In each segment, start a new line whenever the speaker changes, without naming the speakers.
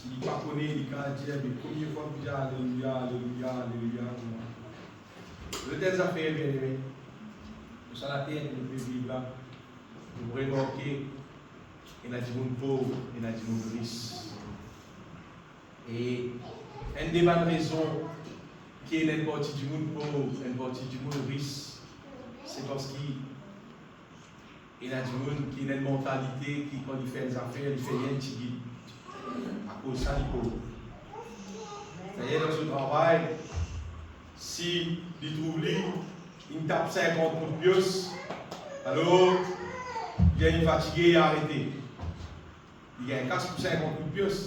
il ne connaît pas, il dire, mais première fois que j'ai alléluia, alléluia, alléluia. Le telles affaires, bien aimé. Nous sommes à la terre, nous pouvons vivre là. Vous remarquez, il y a du monde pauvre, il y a du monde riche. Et une des bonnes raisons qu'il y a une partie du monde pauvre, une partie du monde riche, c'est parce qu'il y a du monde qui a une mentalité qui, quand il fait des affaires, il fait rien de tigui. À cause de ça, il est pauvre. C'est-à-dire, dans ce travail, si il trouve lui, il tape 50 coups de pièce, alors il y a une fatigué et arrêté. Il y a un casse pour 50 coups de pièce.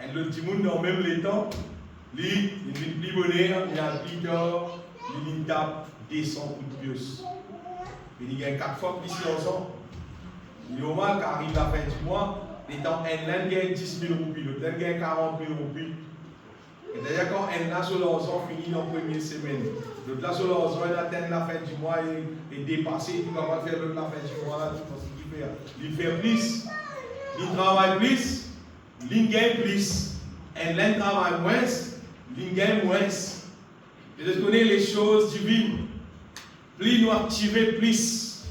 Et le petit monde, dans même les temps, lui, il vit plus bonnet, il a plus d'or, il tape 200 coups de pièce. Il y a 4 fois plus ensemble. Il y a au moins qu'arrive la fin du mois, les temps, l'un gagne 10 000 roupies, l'autre gagne 40 000 roupies. Et d'ailleurs, quand un là sur l'argent finit dans la première semaine, l'autre là sur l'argent, il atteint la fin du mois et dépassé, il va pas faire l'autre la fin du mois, là, tu penses qu'il fait. Il fait plus, il travaille plus, il gagne plus. Un là travaille moins, il gagne moins. Et je connais les choses divines. Plus nous activer plus,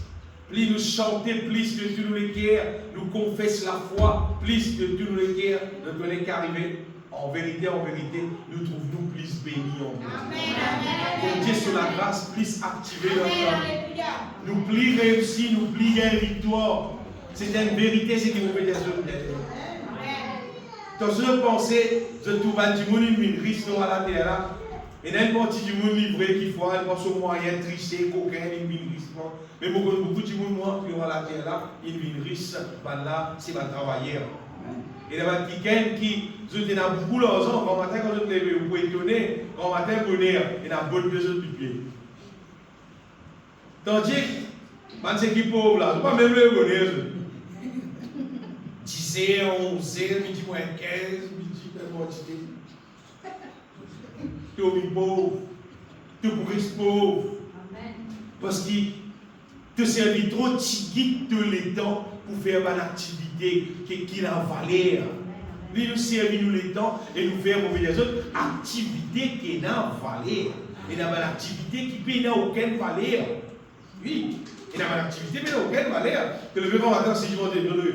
plus nous chanter plus que tout le cœur, nous confesse la foi, plus que tout le cœur, nous connaît qu'arriver. En vérité, nous trouvons plus bénis en Dieu. Comptez sur la grâce, plus activé dans notre vie. Nous plus réussis, nous plus gain victoire. C'est une vérité, c'est que vous faites des autres. Dans une pensée, je trouve un du monde, une riche à la terre. Et dans une partie du monde livré qui faut, elle pense au moyen de tricher, coquin, une riche. Mais beaucoup de monde qui ont à la terre là, une riche, là, c'est un travailleur. Et il y a quelqu'un qui, je dis, a beaucoup d'argent, quand matin, quand je te lève, vous pouvez étonner, quand matin, bonheur, il y a beaucoup de personnes du pied. Tandis que, c'est qui pauvre là, je ne pas même le bonheur. 10h, 11h, midi moins 15, midi moins quantité. Tu es pauvre, tu es pauvre. Parce qu'il te servit trop de tous les temps pour faire une activité qui a valeur. Lui nous servit nous les temps et nous faire pour des autres activités qui n'ont valeur. Il n'y a pas d'activité qui n'a aucune valeur. Oui, il n'y a pas d'activité qui n'a aucune valeur. Que le vivant matin, si je vais te donner le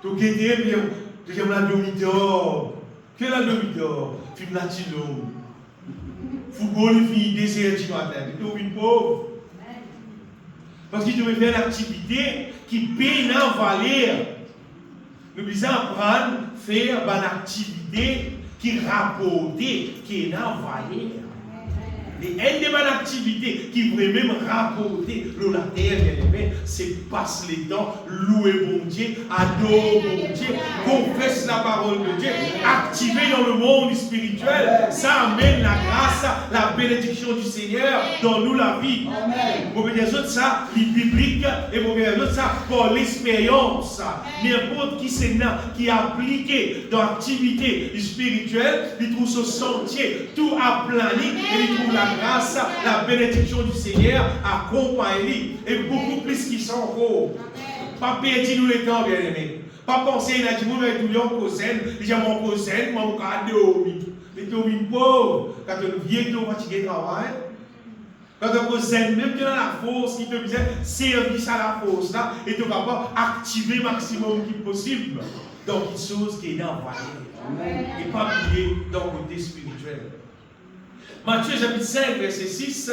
tout qui est bien, tu aimes la demi-d'or. Que la demi-d'or, film latino. Football, il finit désert du matin. Tu es une pauvre. Parce qu'il devait faire l'activité qui paye en valeur. Nous devons apprendre à faire une activité qui rapporte, qui est en valeur. Et une des bonnes activités qui pourrait même rapporter la terre, c'est passer les temps, louer bon Dieu, adorer bon Dieu, confesse la parole de Dieu, activer dans le monde spirituel. Ça amène la grâce, la bénédiction du Seigneur dans nous la vie. Pour dire ça, les bibliques, et pour dire ça, pour l'expérience. N'importe qui c'est qui appliqué dans l'activité spirituelle, il trouve ce sentier tout aplani et il trouve la grâce, la bénédiction du Seigneur accompagne et beaucoup plus qu'ils sont encore. Pas perdre nous les temps, bien aimé. Pas penser qu'il y a des gens qui ont des cousin, ils ont mon cousin, mon cadeau. Mais tu es une pauvre. Quand tu viens, tu es fatigué de travail. Quand tu as un cousin, même dans la force, qui te dit service à la force, là, et tu es capable d'activer le maximum qui possible. Donc, une chose qui est dans la valeur. Et pas oublier dans le côté spirituel. Matthieu chapitre 5, verset 6,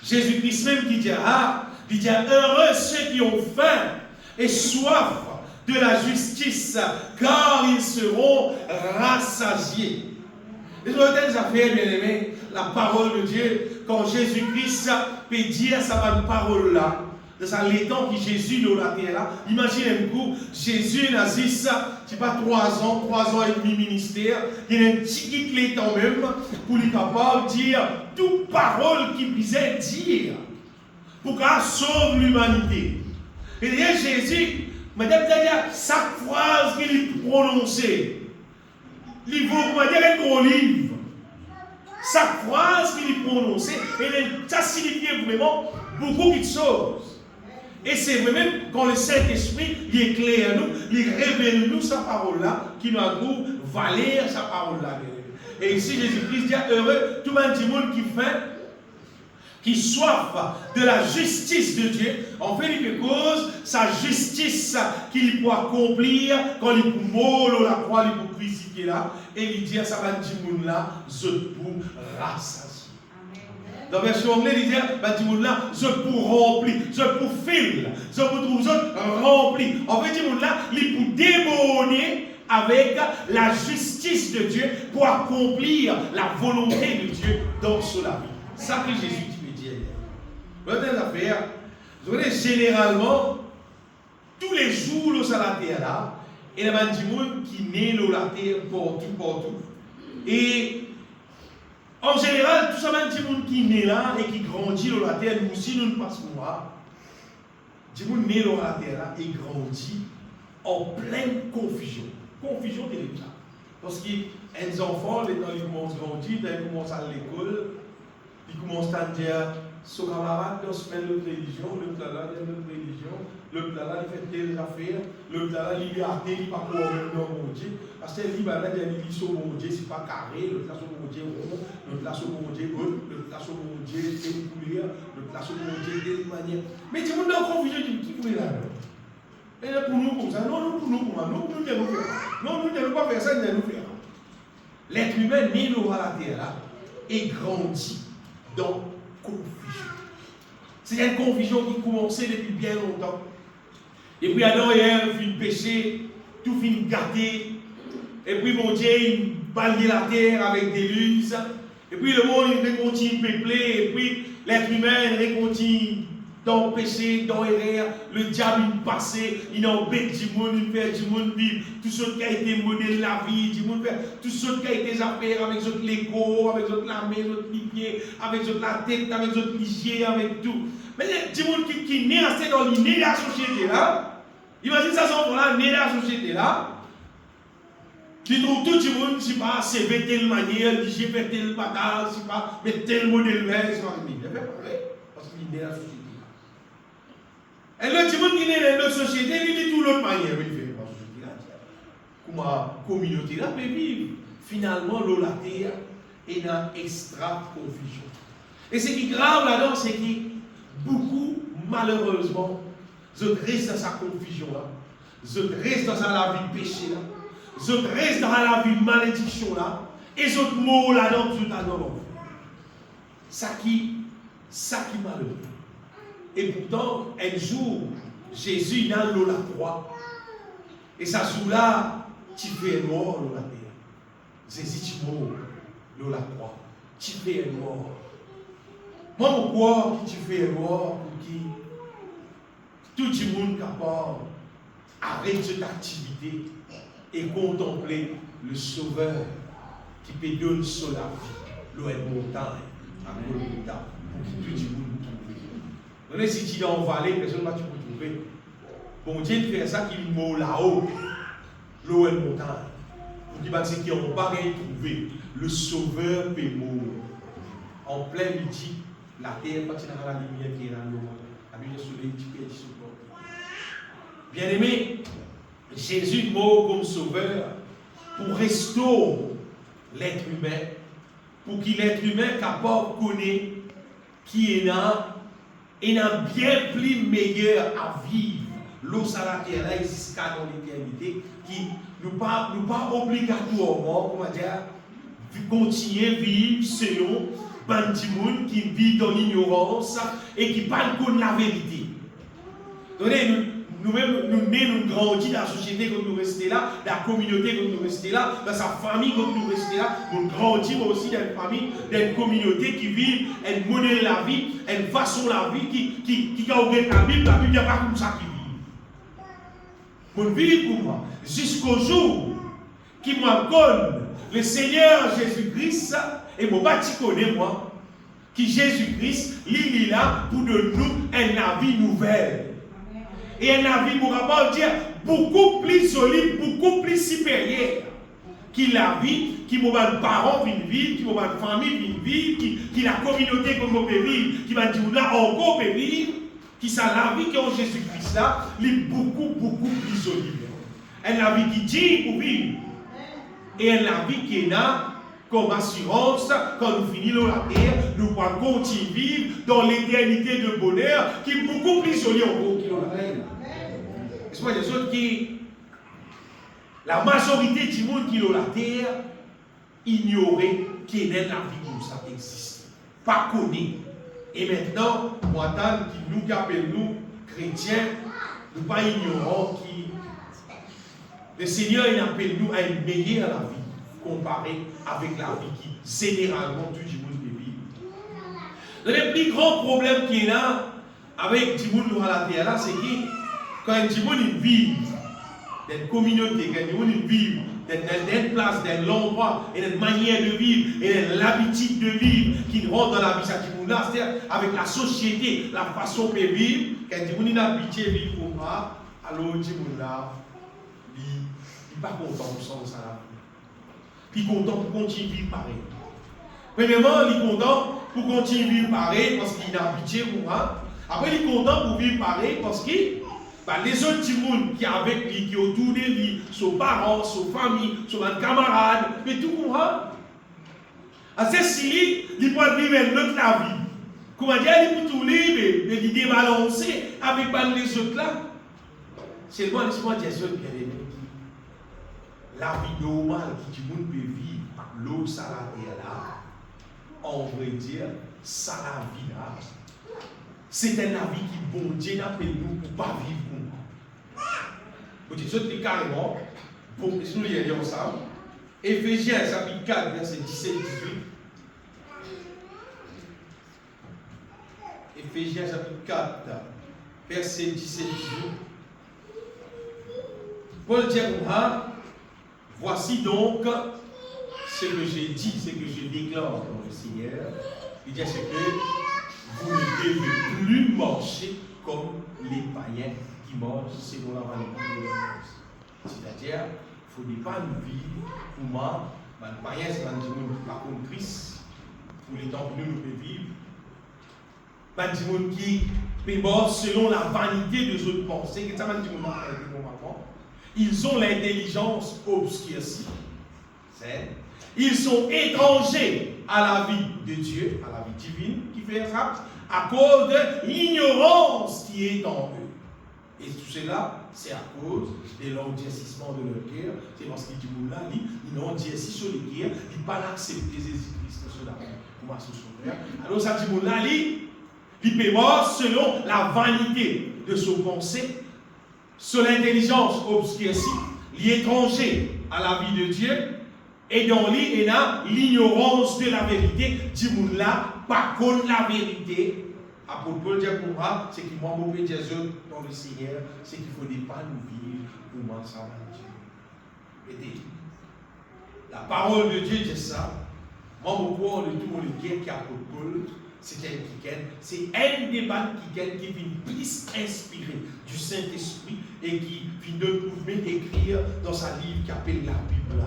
Jésus-Christ même qui dit, heureux ceux qui ont faim et soif de la justice, car ils seront rassasiés. Et je vais des affaires, bien aimés, la parole de Dieu, quand Jésus-Christ peut dire sa parole là, dans les temps que Jésus dans la terre là, imaginez un coup, Jésus n'a dit ça, c'est pas 3 ans et demi ministère, il y a un petit guide les temps même pour lui capable de dire toute parole qu'il puisait dire pour qu'elle sauve l'humanité. Et d'ailleurs Jésus, madame Dania, chaque phrase qu'il prononçait, il vaut un gros livre. Chaque phrase qu'il prononçait, ça signifiait vraiment beaucoup de choses. Et c'est vrai-même quand le Saint-Esprit il éclaire nous, il révèle nous sa parole-là, qui nous a trouvé valer sa parole-là. Et ici, Jésus-Christ dit heureux tout le monde qui fait, qui soif de la justice de Dieu, en fait quelque chose, sa justice qu'il peut accomplir quand il peut mourir la croix, il peut crucifier là, et il dit à sa monde là, je pour rassasier. Dans la version anglaise, il dit, là, je pour remplir, je pour filer, je pour trouver, je remplir. En fait, là, il pour débonner avec la justice de Dieu pour accomplir la volonté de Dieu dans sa vie. Ça que Jésus dit dire. L'autre affaire, vous voyez, généralement, tous les jours, nous sommes à la terre là, et il y a des gens qui naissent dans la terre partout. Et en général, tout ça, des gens qui naissent là et qui grandissent dans la terre, nous aussi, nous ne passons pas. Des gens nés dans la terre là et grandissent en pleine confusion. Confusion de l'État. Parce que les enfants, ils commencent à grandir, ils commencent à l'école, ils commencent à dire, son camarade, dans ce semaine de religion, le là, il y a notre religion, le là, il fait telles affaires, le là, il est athée, il n'est pas pour même dans mon Dieu. Parce que il dit sur mon Dieu, ce n'est pas carré, le là sur mon Dieu rond, le là sur mon Dieu haut, le là sur mon Dieu telle couleur, le là sur mon Dieu telle manière. Mais tu me donnes confusion, qui voulait là? Et là, pour nous, comme ça, non, pour nous, pour nous, nous devons faire. Non, nous ne devons pas faire ça, nous devons faire. L'être humain né dans la terre là, et grandit dans confusion. C'est une confusion qui commençait depuis bien longtemps. Et puis Adam et Ève finissent péché, tout finit gâté. Et puis mon Dieu, il balaye la terre avec des luses. Et puis le monde, il continue peuplé. Et puis l'être humain, il continue dans le péché, dans l'erreur. Le diable, il passe, il embête du monde, il fait du monde vivre. Tout ce qui a été modèle de la vie, du monde fait. Tout ce qui a été affaires avec votre Lego, avec votre l'armée, votre pied, avec votre la tête, avec votre ligier, avec tout. Mais il y a des gens qui naissent dans le nez de la société là. Imagine ça, sont là, né de la société là. Qui trouve tout le monde, si pas, c'est telle manière, ligier fait telle bataille, si pas, mais tel modèle là, c'est pas il fait pareil. Parce qu'il est né dans la société là. Et le monde qui est né dans notre société, il dit tout l'autre manière. Il fait parce que comment la communauté là peut vivre. Finalement, la terre est dans extra confusion. Et ce qui est grave là-dedans, c'est que beaucoup, malheureusement, je reste dans sa confusion là, je reste dans la vie péché là, je reste dans la vie malédiction là, et je mots là-dedans, tout à l'heure. Ça qui malheureux. Et pourtant, un jour, Jésus il a l'eau la croix, et ça joue là, tu fais mort l'eau la terre. Jésus tu mort l'eau la croix, tu fais mort. Moi, pourquoi tu fais mort pour qui tout le monde capable d'arrêter cette activité et contempler le Sauveur qui peut donner sur la vie, l'eau est montagne, à Golgotha, pour que tout le monde trouve. Donc, si tu es en vallée, personne ne va te trouver. Bon Dieu fait ça qu'il mot là-haut, l'eau est montagne, pour qu'il va dire qu'ils n'ont pas rien trouvé. Le Sauveur peut mourir. En plein midi, la terre, quand il y a la lumière qui est là, le soleil qui est sur le bord. Bien aimé, Jésus mort comme sauveur pour restaurer l'être humain, pour qu'il l'être humain capable de connaître qui est là, et n'a bien plus meilleur à vivre. L'eau à la terre là jusqu'à dans l'éternité, qui nous pas obligatoirement, comment dire, continuer à vivre selon Bantimoun qui vit dans l'ignorance et qui parle contre la vérité. Nous-mêmes, nous grandissons dans la société comme nous restons là, dans la communauté comme nous restons là, dans sa famille comme nous restons là. Nous grandissons aussi dans une famille, dans une communauté qui vit, elle modèle la vie, elle façon la vie, qui regarde la Bible n'est pas comme ça qui vit. Nous vivons pour moi, jusqu'au jour qui m'a donné le Seigneur Jésus-Christ. Et mon bâti connaît moi, qui Jésus-Christ, il est là pour de nous un avis nouvelle. Et un avis, pour dire, beaucoup plus solide, beaucoup plus supérieur. Qui la vie, qui mon parents viennent vivre, qui mon famille viennent vivre, qui la communauté comme on peut vivre, qui va dire là encore peut vivre, qui ça la vie qui est en Jésus-Christ là, elle est beaucoup plus solide. Elle la vie qui dit pour vivre. Et elle la vie qui est là comme assurance, quand nous finissons la terre, nous pourrons continuer à vivre dans l'éternité de bonheur qui est beaucoup plus solide encore que la terre. C'est pas des autres qui, la majorité du monde qui est dans la terre, ignorait qu'il y a la vie comme ça existe. Pas connu. Et maintenant, moi, qui nous appelle nous, chrétiens, nous pas ignorants qui. Le Seigneur il appelle nous à une meilleure la vie comparée avec la vie qui généralement tout le monde vit. Le plus grand problème qu'il y a avec le monde dans la terre, c'est que quand le monde vit dans une communauté, quand le monde vit dans une place, dans l'endroit, et une manière de vivre, et l'habitude de vivre qui rentre dans la vie, c'est-à-dire avec la société, la façon de vivre, quand le monde a habitué à vivre comme ça, alors le monde là, il n'est pas content sans ça. Il est content pour continuer à vivre pareil. Premièrement, il est content pour continuer à vivre pareil parce qu'il est habitué pour moi. Après, il est content pour vivre pareil parce que les autres gens qui sont avec lui, qui sont autour de lui, ses parents, sa famille, ses camarades, mais tout pour moi. C'est si il peut vivre une autre vie. Comment dire, il peut tout libre, mais il débalancer avec les autres là. C'est le laisse-moi dire ça, bien aimé. La vie normale que tout le monde peut vivre, l'eau, ça la terre là, on vrai dire, ça la vie là, c'est un avis qui, bon Dieu, n'appelle nous pour ne pas vivre comme ça. Vous dites, c'est carrément, pour nous les lire ensemble, Éphésiens chapitre 4, verset 17-18. Éphésiens chapitre 4, verset 17-18. Paul dit à voici donc ce que j'ai dit, ce que je déclare dans le Seigneur. Il dit c'est que vous ne devez plus marcher comme les païens qui marchent selon la vanité de leur chose. C'est-à-dire, il ne faut pas nous vivre pour moi. Les païens, c'est un monde par contre Christ, pour les temps que nous pouvons vivre. Les gens qui péborent selon la vanité de leurs pensées. Qu'est-ce que ça veut dire? Ils ont l'intelligence obscurcie. Ils sont étrangers à la vie de Dieu, à la vie divine qui fait ça, à cause de l'ignorance qui est en eux. Et tout cela, c'est à cause de l'endurcissement de leur cœur. C'est parce qu'ils disent là, ils n'ont endurci sur le cœur, ils n'ont pas accepté Jésus-Christ comme son sauveur. Alors ça dit là, il peut mort selon la vanité de son pensée, sur l'intelligence obscurcie, l'étranger à la vie de Dieu, et dans lui, il y a l'ignorance de la vérité. Dis-moi là, par contre la vérité, apôtre Paul dit pour moi, c'est que moi, mon Dieu dans le Seigneur, c'est qu'il ne faut pas nous vivre pour moi sans Dieu. Et la parole de Dieu dit ça. Moi, mon point de tout le guerre qui a apôtre Paul, c'est un débat qui vient plus inspiré du Saint-Esprit et qui vient de pouvoir écrire dans sa livre qui appelle la Bible.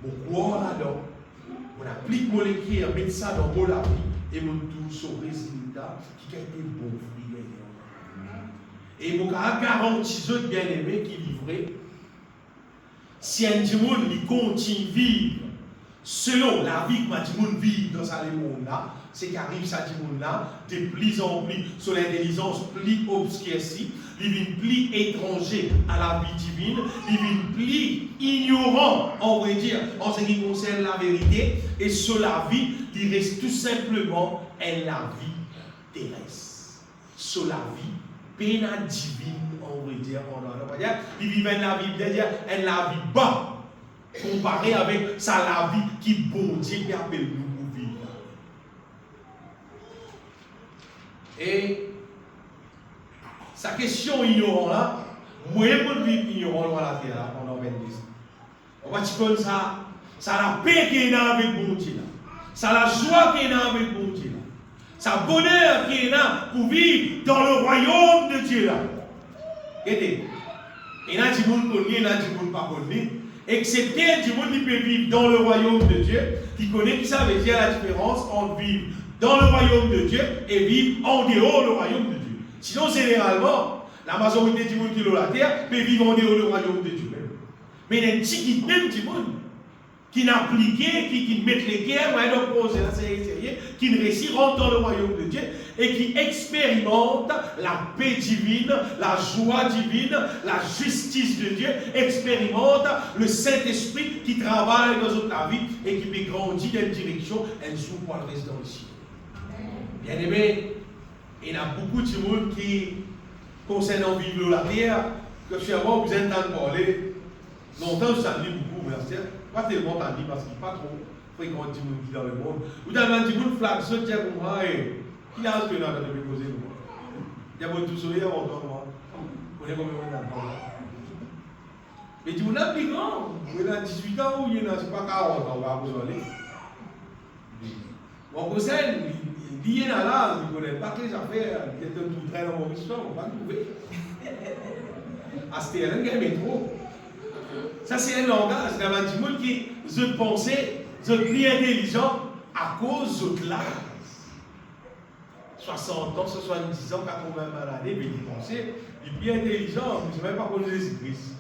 Mon croire là-dedans, on applique mon écrire, on met ça dans mon la vie et mon tout son résultat qui a été bon fruit. Et mon garantie, bien aimé qui livrait, si un monde continue à vivre selon la vie que monde vit dans sa monde là, c'est qu'arrive ça dit là, de plus en plus sur l'intelligence plus obscurcie, il vient plus étranger à la vie divine, il vient plus ignorant, on va dire, en ce qui concerne la vérité, et sur la vie, il reste tout simplement la vie terrestre. Sur la vie pénale divine, on va dire, il vit la vie, c'est-à-dire la vie bas, comparé avec ça la vie qui bon Dieu qui appelle nous. Et sa question ignorant là, moi je vis ignorant dans la terre là, pendant 22 ans. On va dire comme ça la paix qui est là avec bon Dieu là, ça la joie qui est là avec bon Dieu là, ça bonheur qui est là pour vivre dans le royaume de Dieu là. Et il y a du monde connu, il y a du monde pas connu. Excepté du monde qui peut vivre dans le royaume de Dieu, qui connaît qui ça veut dire la différence entre vivre dans le royaume de Dieu et vivre en dehors du royaume de Dieu. Sinon, généralement, la majorité du monde qui est sur la terre peut vivre en dehors du royaume de Dieu même. Mais il y a un petit même du monde qui n'a appliqué, qui met les guerres, qui ne réussit rentre dans le royaume de Dieu et qui expérimente la paix divine, la joie divine, la justice de Dieu, expérimente le Saint-Esprit qui travaille dans notre vie et qui peut grandir dans une direction, un jour pour le reste dans le ciel. Bien aimé, il y a beaucoup de monde qui, concernant vivre la terre, que je suis avoir besoin d'entendre parler. Longtemps, je savais beaucoup, merci. Pas tellement entendu parce qu'il n'est pas trop fréquent du monde qui est dans le monde. Vous avez dit, vous flatte, ce tiens pour moi, et qui a ce que nous avons posé pour moi. Il y a beaucoup de soleil avant moi. Vous connaissez combien on a parlé. Mais tu m'as plus grand. Vous avez 18 ans ou il y en a pas 40 ans, on va vous aller. Mon cousin, il est là, il ne connaît pas que les affaires, il est tout très dans mon histoire, on va le trouver. À ce terrain, il y a un métro. Ça, c'est un langage. Il y a des gens qui se pensaient, sont plus intelligents à cause de l'âge. 60 ans, 70 ans, 80 années, mais ils pensaient, ils sont plus intelligents, mais ils ne savent même pas connaître Jésus-Christ.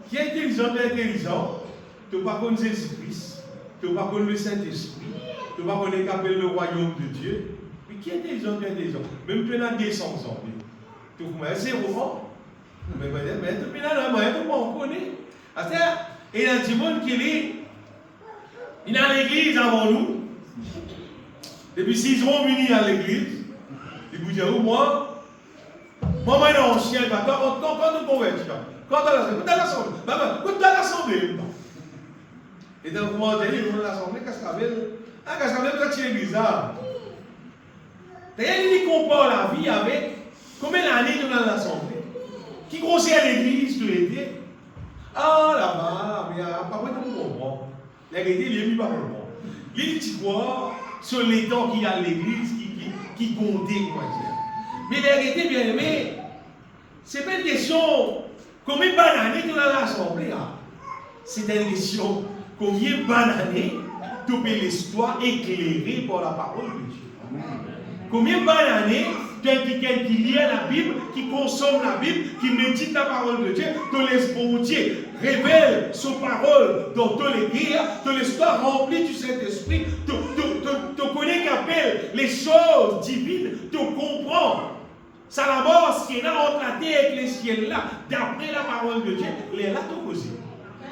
Qui est intelligent, tu ne pas connaître Jésus-Christ, tu ne pas connaître le Saint-Esprit, tu ne pas connaître qu'appelle le royaume de Dieu. Mais qui est intelligent, même tu as 200 ans. Tu as 0 ans. Mais tu ne connais pas. Il y a des gens qui sont à l'église avant nous. Et puis s'ils sont venus à l'église, ils vous disent, moi, je suis un chien, quand nous convertis, quand tu as l'assemblée, et donc, vous m'avez dit, vous avez l'assemblée, qu'est-ce que ça veut? Ah, qu'est-ce que ça veut? Vous êtes bizarre. D'ailleurs, il compare la vie avec combien d'années nous avons l'assemblée. Qui grossit à l'église tout l'été? Ah, là-bas, mais pas vrai tout le monde. La réalité, il est mis par le monde. Il dit quoi sur les temps qu'il y a à l'église qui comptait, quoi dire. Mais la réalité, bien aimé, c'est pas une question combien d'années tu as l'assemblée. C'est une question combien d'années tu peux l'histoire éclairée par la parole de Dieu. Combien d'années quelqu'un qui lit la Bible, qui consomme la Bible, qui médite la parole de Dieu, te laisse bon Dieu, révèle son parole dans tous les guerres, te laisse pas rempli du Saint-Esprit, te connaît qu'appelle les choses divines, te comprend. Ça la mort, ce qui est là entre la terre et les ciels là, d'après la parole de Dieu, les là tout aussi.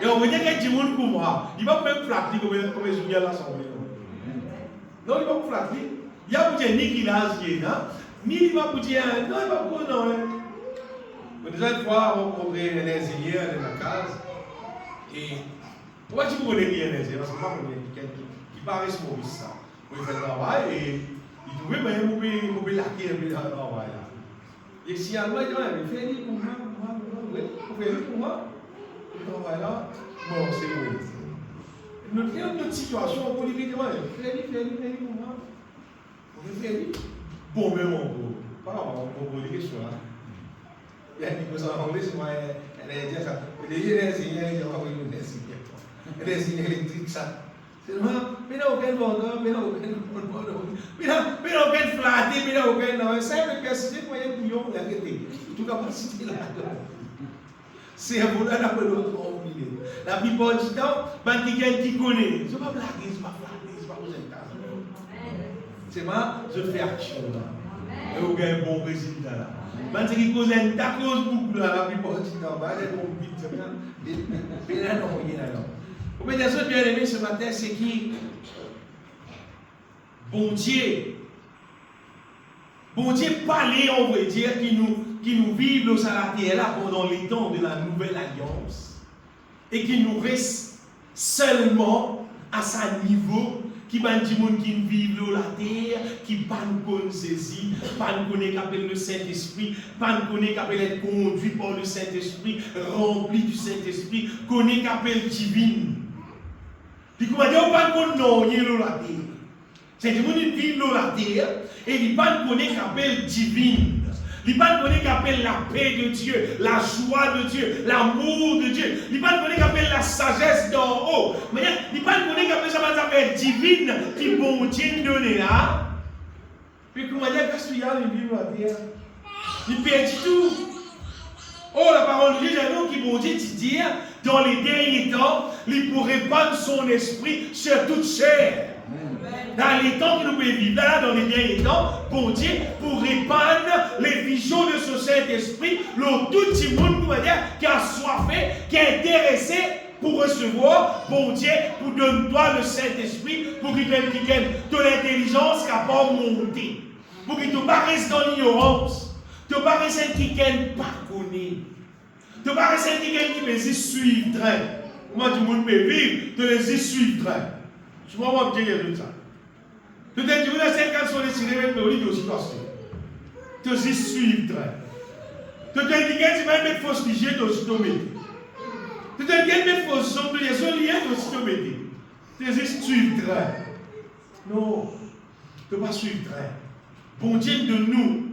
Et on veut dire qu'il y a du monde pour moi. Il va même flatter comme il joue à l'assemblée. Non, il va me flatter. Il y a pour dire ni qu'il a ce qui est là. Ni il va vous dire, non, il va pour non. Déjà une fois, on rencontré un ingénieur de la case. Et pourquoi tu connais bien un ingénieur? Parce que moi, je connais quelqu'un qui paraît responsable ça. Il fait le travail et il trouvait même qu'on peut laquer un peu dans le travail. Et si à moi, il dit, fais-le pour moi, oui, fais-le pour moi. Le travail là, bon, c'est oui. Notre situation, on peut lui dire, fais-le pour moi. On fait bon, mais on peut. Pas grave, on peut poser des questions là. Il y a des choses en anglais, c'est moi, elle a dit ça. Il y a des ingénieurs, il y a des ingénieurs électriques, ça. C'est moi, mais il n'y a aucun vendeur, mais il n'y a aucun vendeur. Mais il n'y a aucun flatté, mais il n'y a aucun. C'est un capacité pour un bouillon, il y a arrêté. Toute capacité là. C'est un bon là pour l'autre oublié. La plupart du temps, quelqu'un qui connaît. Je ne vais pas blaguer, je ne vais pas flatter, je ne vais pas vous incarner. C'est moi, je fais action là. Et vous avez un bon résultat là. Quand qui cause un tacos beaucoup là, la plupart du temps, il y a des bons bits, mais là, non, il y a là. Vous pouvez dire ça, bien aimé ce matin, c'est qui? Bon Dieu, parler, on veut dire, qui nous vivent sur la terre là pendant les temps de la nouvelle alliance et qui nous reste seulement à sa niveau. Qui va dire qui vivent sur la terre, qui ne connaissent pas saisi, pas connaît qu'appelle le Saint-Esprit, pas connaît qu'appelle être conduit par le Saint-Esprit, rempli du Saint-Esprit, connaît qu'appelle divine. Puis comment dire, on pas connaît non, il est sur la terre. C'est des gens qui vivent sur la terre et ils ne connaissent qu'appelle divine. Il ne connaît qu'appelle la paix de Dieu, la joie de Dieu, l'amour de Dieu. Il ne connaît qu'appelle la sagesse d'en haut. Mais il ne connaît qu'appelle ça s'appelle divine qui bon Dieu nous donne là. Puis comment dire qu'est-ce qu'il y a dans le Bible à dire? Il perd tout. Oh, la parole de Dieu, j'ai nous qui vont dire, dans les derniers temps, il pourrait répandre son esprit sur toute chair. Dans les temps que nous pouvons vivre, là, dans les derniers temps, bon Dieu, pour répandre les visions de ce Saint-Esprit, tout le monde, qui a soifé, qui est intéressé pour recevoir, bon Dieu, pour donner-toi le Saint-Esprit, pour qu'il donne de l'intelligence capable de monter. Pour qu'il ne pas reste dans l'ignorance. Tu ne pas rester quelqu'un pas connaît. Tu ne pas rester quelqu'un qui peut suivre. Comment tout le monde peut vivre, tu les suivre. Je ne vois pas bien de ça. Tu te dis, vous avez 50 sur les cinémas, mais au lit aussi parce que tu les suivre. Tu te dis, tu vas mettre fausse ligier, tu aussi tomber. Tu te dis, mettre fausse son, tu les lien, tu aussi tomber. Tu les suivre. Non, tu ne pas suivre. Bon Dieu de nous,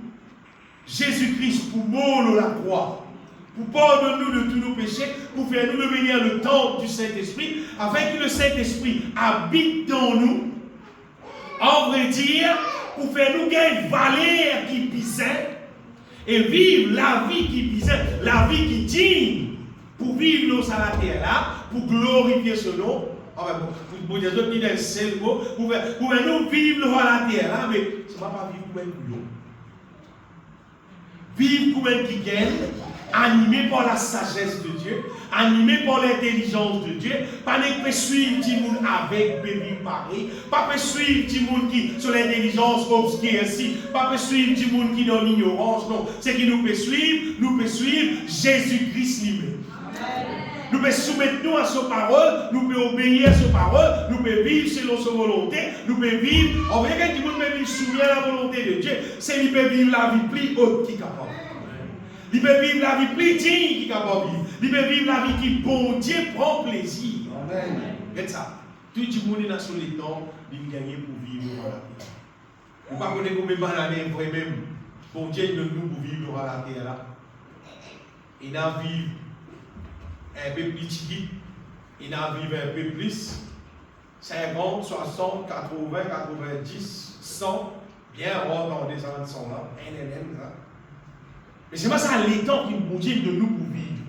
Jésus-Christ, pour mourir la croix, pour pardonner-nous de tous nos péchés, pour faire nous devenir le temple du Saint-Esprit, afin que le Saint-Esprit habite dans nous, en vrai dire, pour faire nous gagner valeur qui pisait, et vivre la vie qui pisait, la vie qui digne, pour vivre nos à la terre là, pour glorifier ce nom. Pour dire qu'il y a un seul mot, pour nous vivre à la terre là, mais ça ne va pas vivre comme un couillon. Vivre comme un qui gagne, animé par la sagesse de Dieu, animé par l'intelligence de Dieu, pas ne suivre du monde avec vivre pareil, pas suivre du monde qui sur l'intelligence obscure ainsi, pas suivre du monde qui dans l'ignorance, non. C'est qui nous peut suivre Jésus-Christ lui-même. Nous pouvons soumettre nous à sa parole, nous pouvons obéir à sa parole, nous pouvons vivre selon sa volonté, nous pouvons vivre. En vrai, quand il peut vivre soumis à la volonté de Dieu, c'est qu'il peut vivre la vie plus haute qui est capable. Il peut vivre la vie plus digne qui est capable de vivre. Il peut vivre la vie qui, bon Dieu, prend plaisir. Amen. Regarde ça. Tout le monde est dans son temps, il gagne pour vivre dans la terre. Vous ne connaissez pas combien d'années vrai-même, bon Dieu de nous pour vivre dans la terre là. Et dans vivre un peu plus petit, il en vivre un peu plus, 50, 60, 80, 90, 100, bien rare dans des ans de son là, mais c'est pas ça l'étang qui nous dit de nous pour vivre.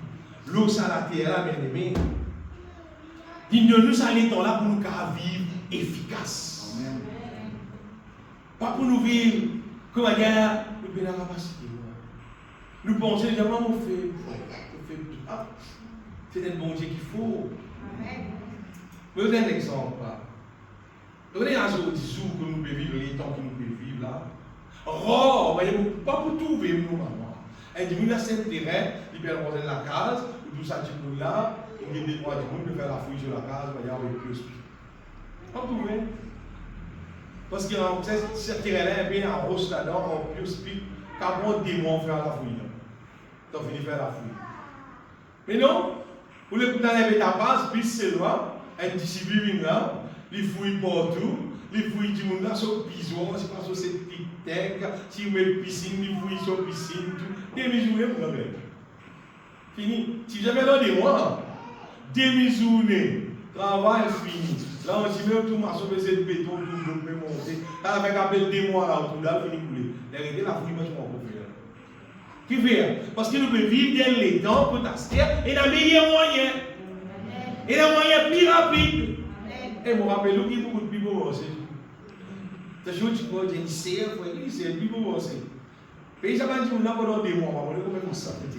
L'eau, ça la terre là, bien aimé. Il de nous ça l'étang là pour nous vivre efficace. Amen. Pas pour nous vivre, comment dire, nous avons la capacité. Nous pensons déjà, on fait tout. C'est un bon Dieu qu'il faut. Je vais vous donner un exemple. Vous voyez, un jour que nous pouvons vivre, les temps que nous pouvons vivre là. Rare, voyez-vous, pas pour tout vivre nous, maman. Et du coup, là, c'est le terrain, il peut rentrer dans la case, tout ça, du coup, là, il y a des droits du monde de faire la fouille sur la case, voyez, avec plus. Pas tout vivre. Parce que ce terrain-là, il y a un roche là-dedans, en plus, puis, quand on démon faire la fouille. Donc, il faire la fouille. Mais non, vous le pouvez ta base, puis c'est loin, un disciple là, il fouille partout, il fouille du monde là, sur le bison, c'est pas sur cette petite tête, si vous mettez piscine, il fouille sur la piscine, tout. Demi-journée, vous l'avez. Fini. Si j'avais dans des mois, demi-journée, travail fini. Là, on dit même tout marche sur cette béton, tout le monde peut monter. Là, avec un peu de mois là, tout là, fini couler. L'arrêter la fouille, moi, je m'en peux faire. Qui fait? Parce que nous pouvons vivre dans les temps pour t'assister et la meilleure moyen. Et la moyen plus rapide. Et je me rappelle qu'il y a beaucoup de people aussi. C'est juste que j'ai dit, c'est plus beau aussi. Mais ça va dire, on a pendant des mois, on va comment ça fait.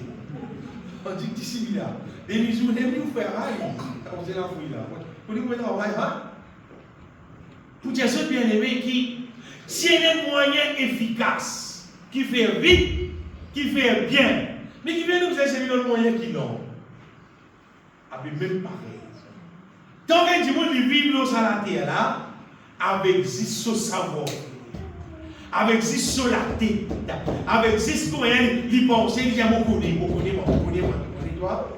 On dit que c'est là. Des bisous, des bisous, faire aïe. On s'est la fouille là. Pour dire qu'on travaille, hein? Pour dire ce bien-aimé qui, si il y a un moyen efficace, qui fait vite, qui fait bien, mais qui vient nous essayer dans le moyen qui non. Avec même pareil. Tant que du monde vit dans la terre là, avec ce savoir, avec ce la tête, avec ce qu'on il pense, il dit mon connaît, toi,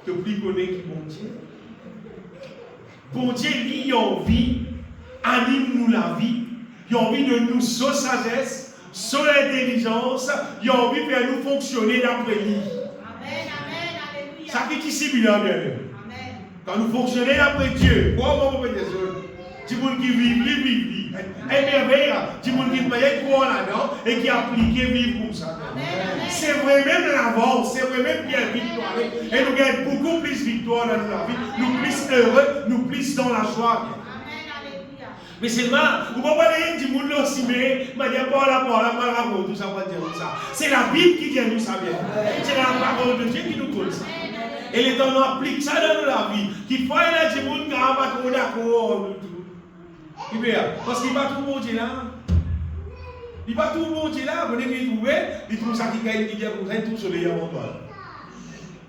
tu plus connais qui bon Dieu. Bon Dieu, il a envie, anime nous la vie, il a envie de nous sur sagesse, sur l'intelligence, il a envie de faire nous fonctionner d'après lui. Amen, amen, alléluia. Ça qui est ici, bien. Amen. Quand nous fonctionnons d'après Dieu, comment on peut dire ça? Du monde qui vit. Et merveille, du monde qui paye quoi là-dedans et qui applique vivre comme ça. Amen. C'est vrai même l'avance, c'est vrai même bien victoire. Et nous gagnons beaucoup plus de victoire dans notre vie. Nous plus heureux, nous plus dans la joie. Mais seulement, vous ne pouvez pas dire du monde aussi, mais je ne dis pas tout ça, c'est la Bible qui dit nous ça bien. C'est la parole de Dieu qui nous donne ça. Et les temps nous appliquent ça dans la vie. Qu'il faut aller du monde qui n'a pas d'accord. Parce qu'il va tout bon Dieu là. Il va tout bon Dieu là. Vous avez trouvé, il trouve ça qui gagne, qui dit que vous êtes tout soleil avant toi.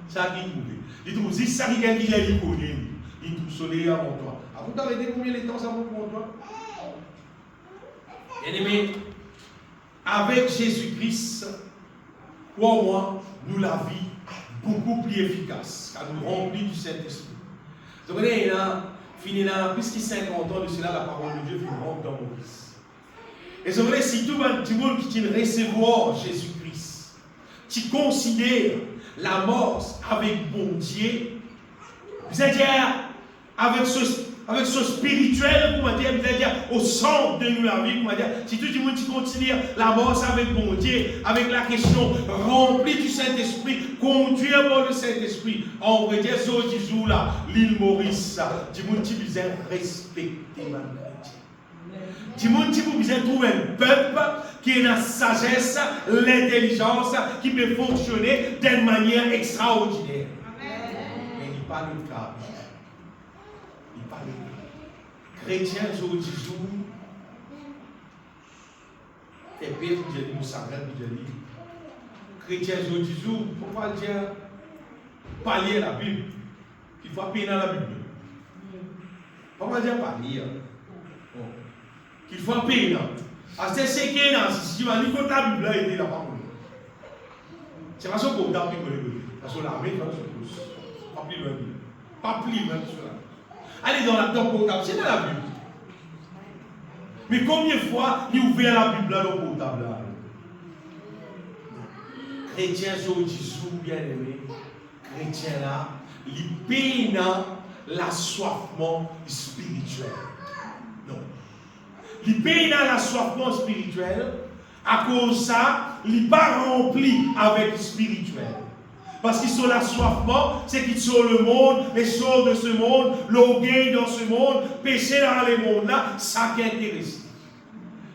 Ça qui trouve. Il trouve ça qui gagne, qui dit qu'il connaît. Il trouve soleil avant toi. Vous t'avez dit combien de temps ça vaut pour toi? Bien-aimé, avec Jésus-Christ, pour moi, nous la vie beaucoup plus efficace, car nous remplit du Saint-Esprit. Vous voyez, là, fini là, plus de 50 ans de cela, la parole de Dieu vient rentrer dans mon fils. Et vous voyez, si tout le monde qui tient recevoir Jésus-Christ, qui considère la mort avec bon Dieu, c'est-à-dire avec ce spirituel, c'est-à-dire au centre de nous la vie, si tout le monde qui considère la mort avec bon Dieu, avec la question remplie du Saint-Esprit, conduite par le Saint-Esprit, on va dire ce jour là, l'île Maurice, du monde qui besoin respecter ma chrétien. Du monde qui besoin trouver un peuple qui a la sagesse, l'intelligence, qui peut fonctionner d'une manière extraordinaire. Mais il n'est pas le cas. Chrétien, aujourd'hui, et puis nous savons que chrétien, aujourd'hui, pourquoi dire parler la Bible? Il faut appeler dans la Bible. Pourquoi dire parler? Qu'il faut appeler. C'est qui est dans si tu vas dire que ta Bible a été là-bas. C'est pas ça qu'on a appris. Parce que l'armée, pas plus loin. Pas plus loin que cela. Allez dans la portable, c'est dans la Bible. Mais combien de fois il ouvert la Bible dans le portable là? Chrétien, aujourd'hui, bien aimé, chrétien là, il peine l'assoiffement spirituel. Non. Il peine l'assoiffement spirituel, à cause de ça, il n'est pas rempli avec le spirituel. Parce qu'ils sont l'assoiffement, c'est qu'ils sont le monde, les choses de ce monde, l'orgueil dans ce monde, péché dans les mondes là, ça qui intéresse.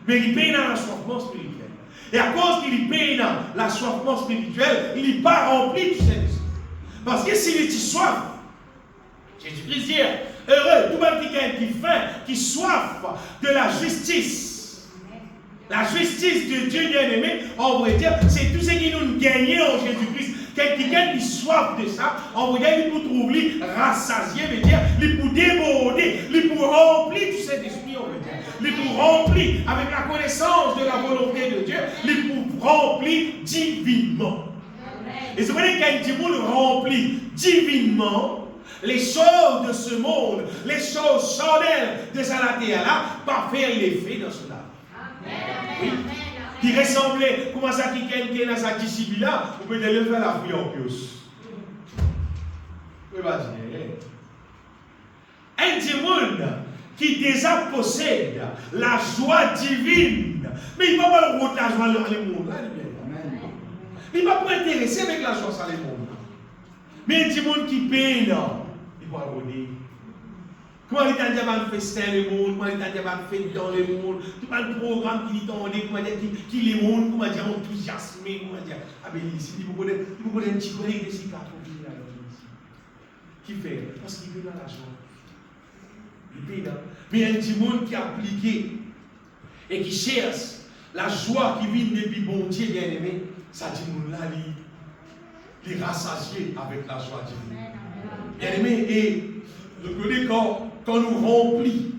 Mais il paye dans l'assoiffement spirituel. Et à cause qu'il paye dans l'assoiffement spirituel, il n'est pas rempli du Saint-Esprit. Parce que s'il est soif, Jésus-Christ dit, heureux, tout le monde qui faim, qui soif de la justice. La justice de Dieu bien-aimé, on va dire, c'est tout ce qui nous gagne en Jésus-Christ. Quelqu'un qui soif de ça, on va dire, il peut trouver rassasié, veut dire, il peut déborder, il peut remplir du Saint-Esprit, on veut dire. Il peut remplir avec la connaissance de la volonté de Dieu, il peut remplir divinement. Et c'est vrai qu'il y a du monde rempli divinement, les choses de ce monde, les choses charnelles de sa terre là, pas faire l'effet dans cela. Oui. Qui ressemblait, comment ça qui est dans sa discipline là, vous pouvez aller faire la prière en pios. Vous pouvez imaginer. Un démon qui déjà possède la joie divine, mais il ne va pas le rôle de la joie dans le monde. Il ne va pas intéresser avec la joie dans le monde. Mais un démon qui peine, il va le rôler. Comment il t'a dit à manifester le monde, comment il t'a dit à manifester dans le monde, tout le programme qui dit qui les monde, comment dire enthousiasmé, comment dire, ah ben ici, il vous connaît un petit peu de ces quatre qui fait, parce qu'il veut dans la joie. Il paye là. Mais un petit monde qui a appliqué et qui cherche la joie qui vient depuis bon Dieu bien-aimé, ça dit nous là, il rassasié avec la joie divine. Bien-aimé, et vous connaissez quand nous remplit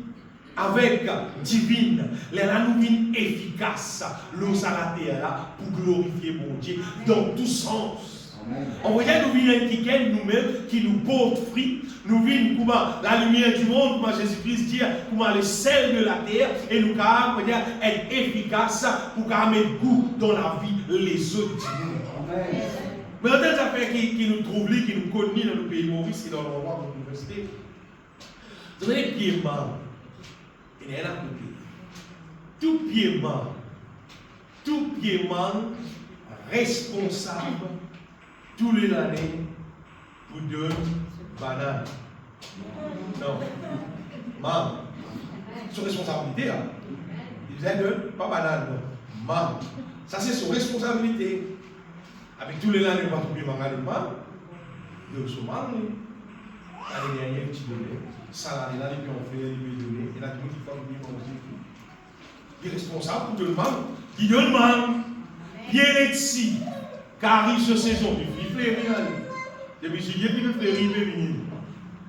avec divine, les nous efficace, l'eau salatée là, pour glorifier mon Dieu dans tout sens. On voit nous venons nous-mêmes qui nous porte fruit, nous venons comme la lumière du monde, comme Jésus-Christ dit, comme le sel de la terre, et nous pouvons être efficace pour mettre goût dans la vie les autres du monde. Mais dans des affaires qui nous trouvent, qui nous connaissent dans le pays Maurice et dans l'endroit de l'université, vous avez pied mort. Il y a un côté. Tout pied mort responsable tous les années pour deux bananes. Non. Maman. C'est son responsabilité. Hein. Il disait deux, pas banane, non. Maman. Ça, c'est son responsabilité. Avec tous les années, on va trouver maman de maman. Donc, son maman, l'année dernière, petit donné. Salarié, là, les ont fait, les lui donné. Et là, tout le monde qui fait lui manger. Il est responsable pour tout le monde. Qui donne maman. Bien ici. Car il se saison du fleuve. Depuis juillet, puis le fleuve est venu.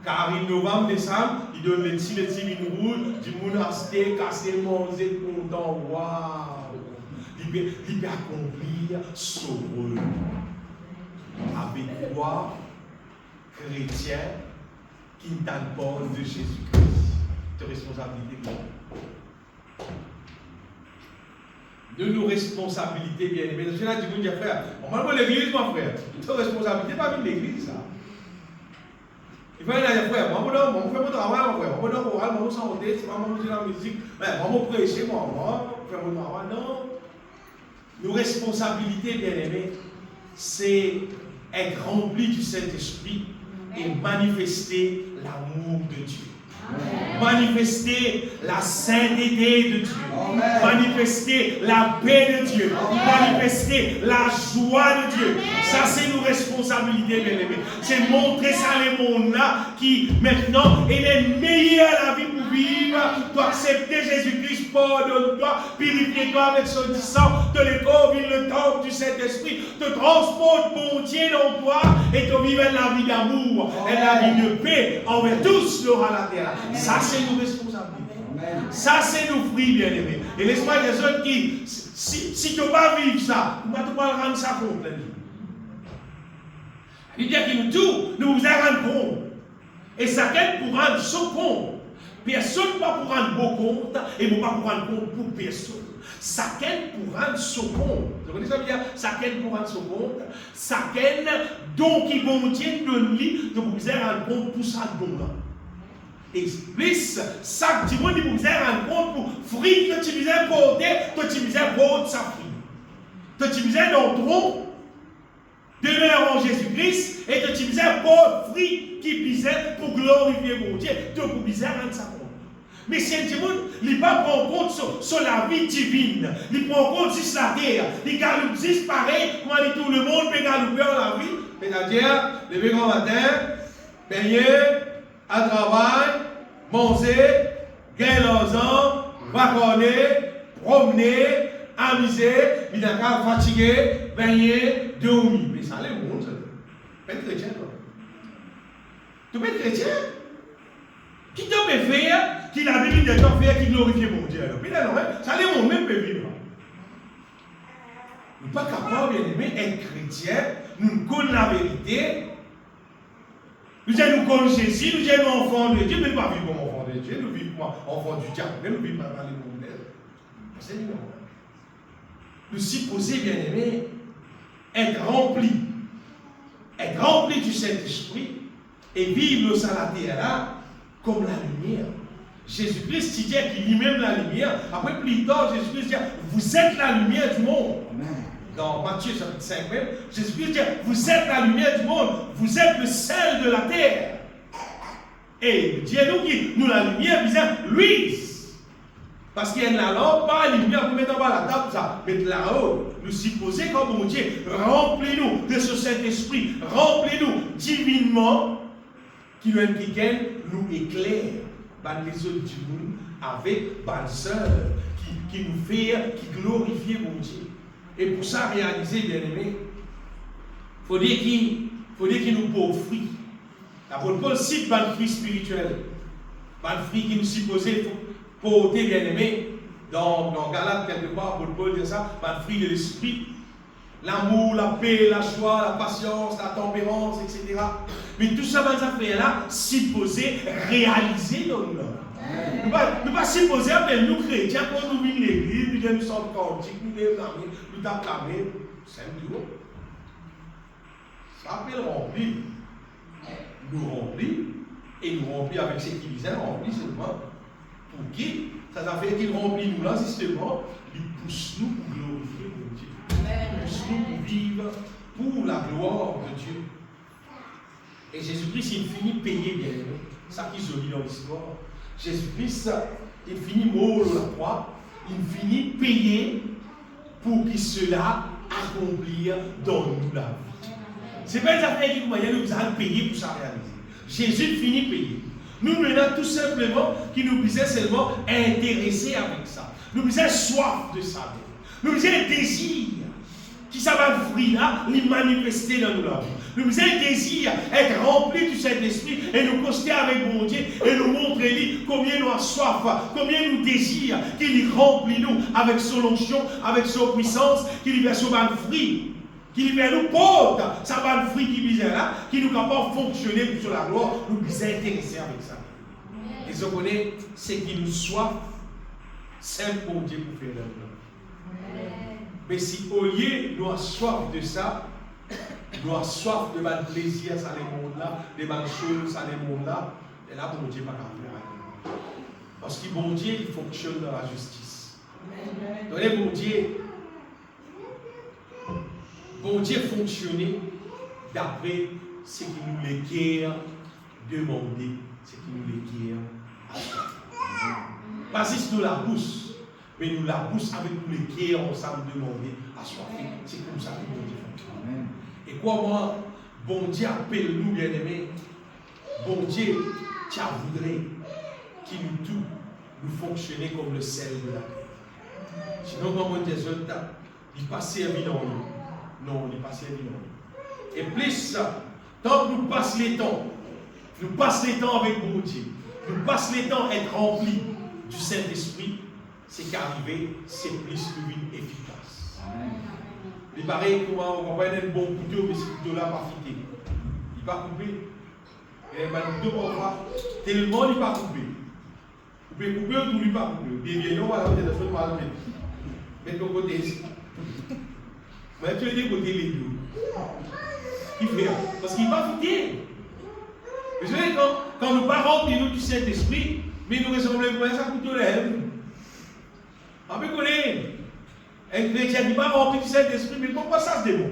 Car en novembre, décembre, il donne les petits mines rouges, du monde acheté, cassé, mangé, content. Waouh! Il peut accomplir son rôle. Avec quoi, chrétien, qui t'aborde de Jésus-Christ, de responsabilité. De nos responsabilités, bien aimés. Je là, tu me dis, frère, on va l'église, mon frère. De responsabilité, pas une l'église, ça. Il faut aller à frère, moi, je fais mon travail, mon frère. Moi, je fais mon santé, c'est pas mon musique, la musique. Mais moi, je prêcher, moi, je fais mon travail. Non. Nos responsabilités, bien aimés, c'est être rempli du Saint-Esprit et manifester l'amour de Dieu. Amen. Manifester la sainteté de Dieu. Amen. Manifester la paix de Dieu. Amen. Manifester la joie de Dieu. Amen. Ça, c'est nos responsabilités, bien aimés. C'est montrer ça à les mondes-là qui, maintenant, il est meilleur à la vie pour vivre. Tu accepter Jésus-Christ, pardonne-toi, purifie-toi avec son sang, te l'écoville le temple du Saint-Esprit, te transporte mon Dieu dans toi et te vivre la vie d'amour et la vie de paix envers tous sur la terre. Ça, c'est nos responsabilités. Amen. Ça, c'est nos fruits, bien-aimés. Et laisse-moi des autres qui, si tu ne vas pas vivre ça, tu ne vas pas rendre ça compte. Il dit qu'il nous tout, nous vous en rendre compte. Et ça pour rendre ce compte. Personne ne va pour rendre beau compte, et ne va pas pour rendre compte pour personne. Ça pour rendre ce compte. Vous connaissez ça veut dire? Ça pour rendre ce compte. Ça donc il va Dieu donner, de vous rendre compte pour ça don-là. Et plus, ça que tu veux vous rendre compte pour fruit que tu veux porter, que tu veux porter sa fruit. Que tu veux dans ton tronc, demeure en Jésus-Christ, et que tu veux porter fruit qui visait pour glorifier mon Dieu, de vous rendre sa compte. Mais si un monde, il ne prend pas en compte sur la vie divine, il prend en compte sur la terre, il galoupe juste pareil, comment dit tout le monde peut galouper dans la vie, c'est-à-dire, lever grand matin, baigner, à travail, manger, gagner l'argent, vacances, promener, amuser, il n'a qu'à fatiguer, baigner, dormir. Mais ça, les monde, ça. Tu peux être chrétien, toi. Tu peux être chrétien. Qui t'a fait faire, qui la Bible de t'en faire, qui glorifie mon Dieu. Puis là, ça, les monde même peut vivre. Nous ne sommes pas capables, bien aimés, d'être chrétiens, nous connaissons la vérité. Nous sommes comme Jésus, nous sommes enfants de Dieu, mais nous ne vivons pas comme enfants de Dieu, nous vivons comme enfants du diable, mais nous ne vivons pas dans les mondes. C'est nous. Nous supposons, bien aimés, être remplis du Saint-Esprit et vivre sur la terre là comme la lumière. Jésus-Christ dit qu'il est même la lumière. Après, plus tard, Jésus-Christ dit vous êtes la lumière du monde. Amen. Dans Matthieu chapitre 5 même, Jésus-Christ dit vous êtes la lumière du monde, vous êtes le sel de la terre. Et Dieu nous dit nous la lumière, lui. Parce qu'il y a la lampe, pas la lumière, vous mettez en bas la table, ça, mettez là-haut. Nous supposons comme mon Dieu, remplis-nous de ce Saint-Esprit, remplis-nous divinement, qui nous éclaire par les autres du monde, avec par sœur, qui nous fait, qui glorifie mon Dieu. Et pour ça, réaliser, bien aimé, il faut dire qu'il nous porte fruit. L'apôtre Paul cite par le fruit spirituel, par le fruit qui nous supposait porter, bien aimé, dans Galates, quelque part, l'apôtre Paul dit ça, par le fruit de l'esprit. L'amour, la paix, la joie, la patience, la tempérance, etc. Mais tout ça, dans cette affaire-là, supposé réaliser dans nous. Nous ne pas supposer appeler nous chrétiens quand nous venons l'église, nous sommes cantiques, nous acclamer, c'est un duo. Ça appelle remplir. Nous remplir, et nous remplir avec ce qui vient, remplir seulement. Pour qui? Ça fait qu'il remplit nous là, justement, il pousse nous pour glorifier mon Dieu. Pousse-nous pour vivre pour la gloire de Dieu. Et Jésus-Christ, il finit payer bien. Ça qui se lit dans l'histoire. Jésus-Christ, il finit mort à la croix. Il finit payer pour que cela accomplir dans nous la vie. Ce n'est pas une affaire qui nous allons payer pour ça réaliser. Jésus finit payer. Nous maintenant tout simplement qui nous disait seulement intéressés avec ça. Nous disait soif de ça. Nous disait désir qui ça va fruit là, les manifester dans nous la vie. Nous disait désir être rempli du Saint-Esprit et nous constater avec mon Dieu et nous montrer lui combien nous avons soif, combien nous désirons qu'il remplit nous avec son onction, avec son puissance, qu'il lui fait son fruit. Qui lui nous porte, ça va le fruit qui vient là, qui nous capable de fonctionner sur la gloire, nous nous intéresser avec ça. Et ce qu'on est, c'est qu'il nous soit simple pour Dieu pour faire l'œuvre. Mais si au lieu nous avons soif de ça, nous avons soif de mal plaisir dans les mondes là, de mal choses dans les mondes là, et là, bon Dieu n'a pas qu'à faire. Parce que bon Dieu, il fonctionne dans la justice. Donc, bon Dieu, bon Dieu fonctionnait d'après ce qu'il nous les guerre demander, ce qu'il nous les guerre acheter. Pas si nous la pousse, mais nous la pousse avec nous les guerres ensemble demander à soiffer. C'est comme ça que bon Dieu fonctionne. Et comment bon Dieu appelle nous bien-aimés, bon Dieu, tu voudrais qu'il nous tout nous fonctionner comme le sel de la terre. Sinon, comme on dit, il n'est pas servi dans nous. Non, on n'est pas servi dans nous. Et plus, tant que nous passons les temps, avec mon Dieu, nous passons les temps à être remplis du Saint-Esprit, c'est qu'arriver, c'est plus une efficace. Il paraît qu'on va prendre un bon couteau, mais ce couteau-là pas fité. Il n'est pas coupé. Et le couteau va voir, tellement il n'est pas coupé. Vous pouvez couper ou il n'est pas coupé. Des vieillots, voilà, vous êtes la chose mal mettre. Mettez au côté ici. Mais tu es des côtés les deux. Qui fait? Parce qu'il n'est pas fité. Vous savez, quand nous parlons de nous du Saint-Esprit, mais nous ressemblons à ça couteau là. On peut connaître. Un chrétien qui n'est pas rempli du Saint-Esprit, mais pourquoi ça se démon?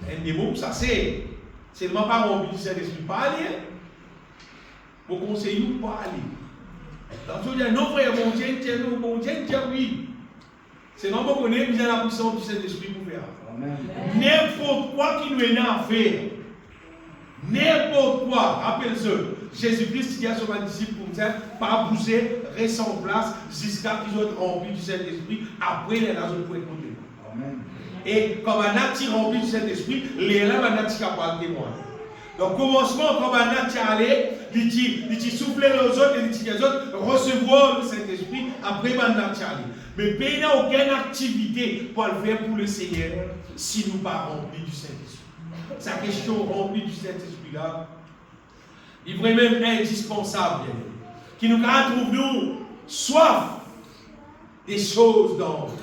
Un démon, ça c'est seulement pas rempli du Saint-Esprit, pas aller. Vos conseillers ou pas aller. Donc, je dis non, frère, mon Dieu, oui. C'est non, on connaît, vous avez la puissance du Saint-Esprit pour faire. N'importe quoi qui nous est à faire. N'importe quoi, rappelle-toi, Jésus-Christ qui a son disciple pour dire, pas bouger, reste en place jusqu'à qu'ils soient remplis du Saint-Esprit. Après, les gens pour écouter. Et comme un acte rempli du Saint-Esprit, les gens vont être capables de témoigner. Donc, commencement, comme un acte allé, il souffler les autres et les autres recevoir le Saint-Esprit, après, un acte allé. Mais il n'y a aucune activité pour le faire pour le Seigneur si nous ne sommes pas remplis du Saint-Esprit. Sa question remplie du Saint-Esprit là, il est même indispensable. Qui nous trouve nous soif des choses d'en haut.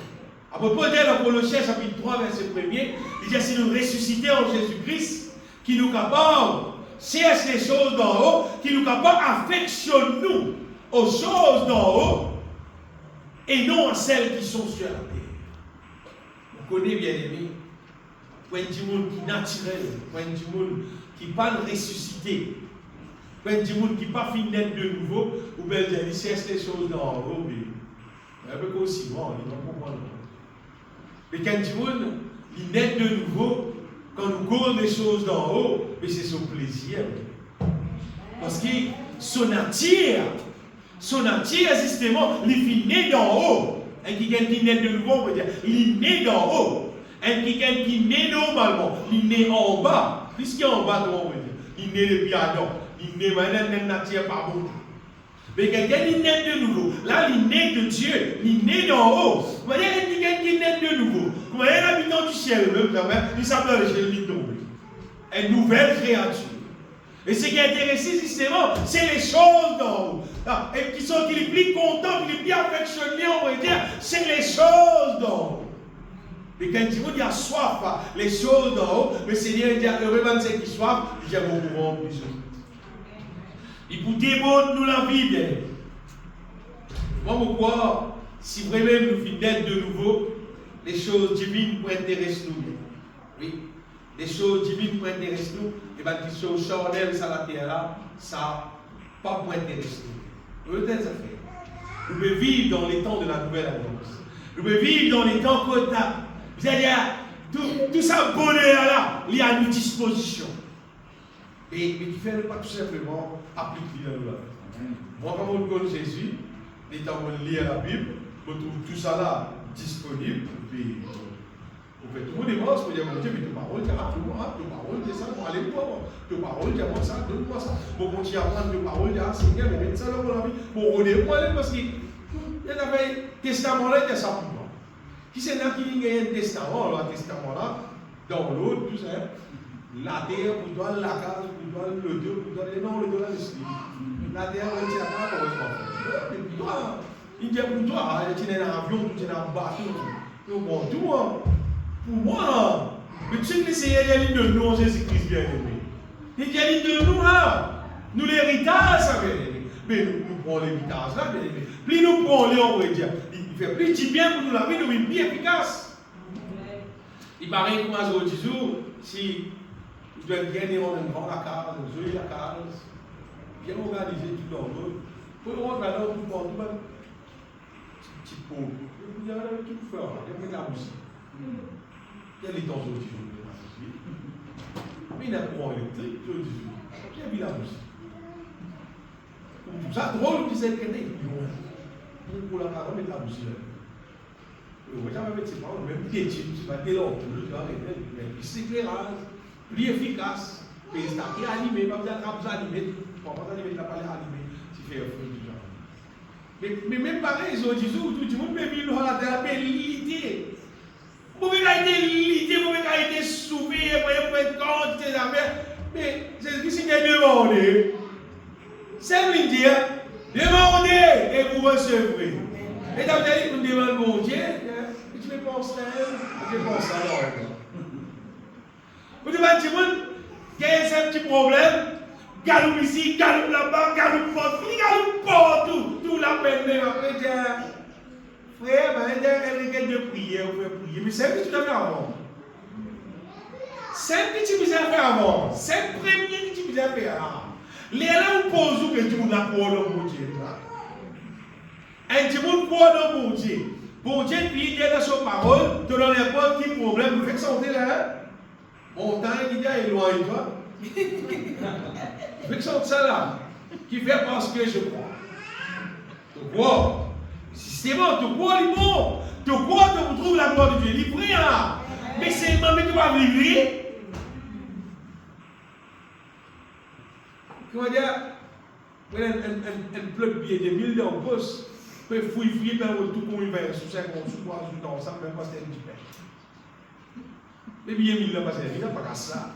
À propos de dans Colossiens chapitre 3, verset 1er, il dit si nous ressuscitons en Jésus-Christ, qui nous capable, cherche les choses d'en haut, qui nous capable, affectionne nous aux choses d'en haut, et non à celles qui sont sur la terre. On connaît bien aimé, point du monde qui est naturel, point du monde qui n'est pas ressuscité, point du monde qui n'est pas fini d'être de nouveau, ou bien il cherche les choses d'en haut, mais un peu aussi, bon, il ne comprend pas. Mais quand du monde, il naît de nouveau, quand nous courons des choses d'en haut, mais c'est son plaisir. Parce que son nature, justement, il est né d'en haut. Un qui naît de nouveau, on peut dire, il est né d'en haut. Un qui naît normalement, il est né en bas. Puisqu'il est en bas, on peut dire, il est né depuis Adam. Il est né maintenant d'une nature pas bon. Mais quelqu'un qui naît de nouveau, là, il est né de Dieu, il est né d'en haut. Vous voyez, quelqu'un qui naît de nouveau, vous voyez l'habitant du ciel, même quand même, il s'appelle le ciel qui tombe. Une nouvelle créature. Et ce qui est intéressant, justement, c'est les choses d'en haut. Et qui sont les plus contents, les plus affectionnés, on va dire, c'est les choses d'en haut. Et quand il y a soif, les choses d'en haut, le Seigneur dit, heureusement ceux qui soif, il y a beaucoup moins plus. Il vous démontre nous la vie, bien. Moi, pourquoi, si vraiment nous finissons d'être de nouveau, des choses divines pour intéresser nous. Oui, des choses divines pour intéresser nous, et bien des choses charnelles, ça la terre là, ça pas pour intéresser nous. Nous devons vivre dans les temps de la nouvelle alliance. Nous devons vivre dans les temps qu'on a. C'est-à-dire, tout ça bonheur là, il y a une disposition. Mais qui fait pas tout simplement appliquer dans nous. Moi, quand on connaît Jésus, les temps où on lit la Bible, on trouve tout ça là disponible. Puis, on fait tout le monde est mort, on dit, mon Dieu, mais ta parole, tu as tout moi, ta parole, tu as ça, pour aller voir, ta parole, tu as moi ça, donne-moi ça. Pour continuer à prendre ta parole, tu as Seigneur, mais mets ça dans mon vie. Pour redémoi, parce qu'il y avait un testament là, il y a ça pour moi. Qui c'est là qui a un testament, là, testament là, dans l'autre, tout ça. La terre, pour toi, la case, pour toi, le Dieu, pour toi, non, le Dieu là, l'esprit. La terre, on tient à la mais pour toi, il dit pour toi, tu es dans un avion, tu es dans un bateau, bon, tout, pour moi, mais tu sais que le Seigneur dit de nous, Jésus-Christ bien aimé. Il dit de nous, là, nous l'héritage, ça bien aimé. Mais nous prenons l'héritage, là, bien aimé. Plus nous prenons, on va dire, il fait plus de bien pour nous, la vie, nous est bien efficace. Il paraît que moi, je dis, si tu dois bien dans la case, jouer la case, bien organiser tout dans l'autre, pour le rendre là-dedans, tout le monde, petit pot, il y a tout faire, il y a la musique. Il y a les temps aujourd'hui, mais il y a un courant électrique, il y a mis la musique. Ça drôle, tu sais, qu'il y a pour la parole, mettre la musique. On va jamais mettre ses paroles, même piétine, c'est pas dès lors, plus éclairage, plus efficace, mais c'est qui animé, pas besoin de animer, pas besoin de la parole animée, si fait un feu du genre. Mais même pareil, ils ont dit, tout le monde peut vivre dans la terre, mais l'idée. Vous pouvez l'idée, vous pouvez être soumis, vous pouvez être contre ces affaires, mais c'est ce qui s'est demandé. C'est lui dire, demandez et vous recevrez. Et dans le cas où vous demandez mon Dieu, tu me penses à l'heure. Vous demandez, il y a un petit problème, galoupe ici, galoupe là-bas, galoupe partout, tout la peine. Après, frère, il y a un requête de prière, vous pouvez prier. Mais c'est ce que tu dois faire avant. C'est ce que tu dois faire avant. C'est le premier que tu dois faire. Les là où pose que tu n'as pas de mon Dieu. Et tu n'as pas de mon Dieu. Bon Dieu, puis il dit dans sa parole, tu n'as pas de problème. Vous faites sortir là. Bon temps, il dit éloigne-toi. Vous faites sortir ça là. Qui fait parce que je crois. Tu crois. Si c'est bon, tu crois, il est bon. Tu crois, tu trouves la gloire de Dieu. Il est prêt là. Mais c'est le moment que tu vas vivre. Comment dire, un peuple bien de 1000 ans, peut fouiller dans tout pour y faire sous 50, sous 3, sous 2, ça même pas c'est du pain. Les billets 1000 ans, il n'y a pas qu'à ça.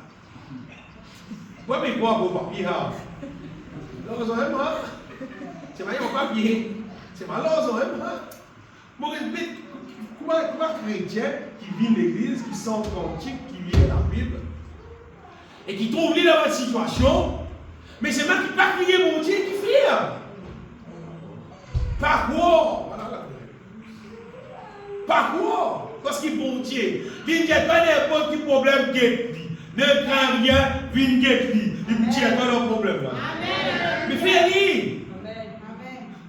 Moi, mais quoi, vos papiers, malheureusement, c'est pas un papier, c'est malheureusement. Moi, comment chrétien qui vit l'église, qui sent cantique, qui lit la Bible, et qui trouve lui dans la situation, mais c'est moi qui ne pas crier mon Dieu qui fait. Par quoi? Par quoi? Parce qu'il est bon Dieu. Il n'y a pas n'importe quel problème qui est dit. Ne crains rien, viens guérir. Il n'y a pas de problème là. Mais fais-le.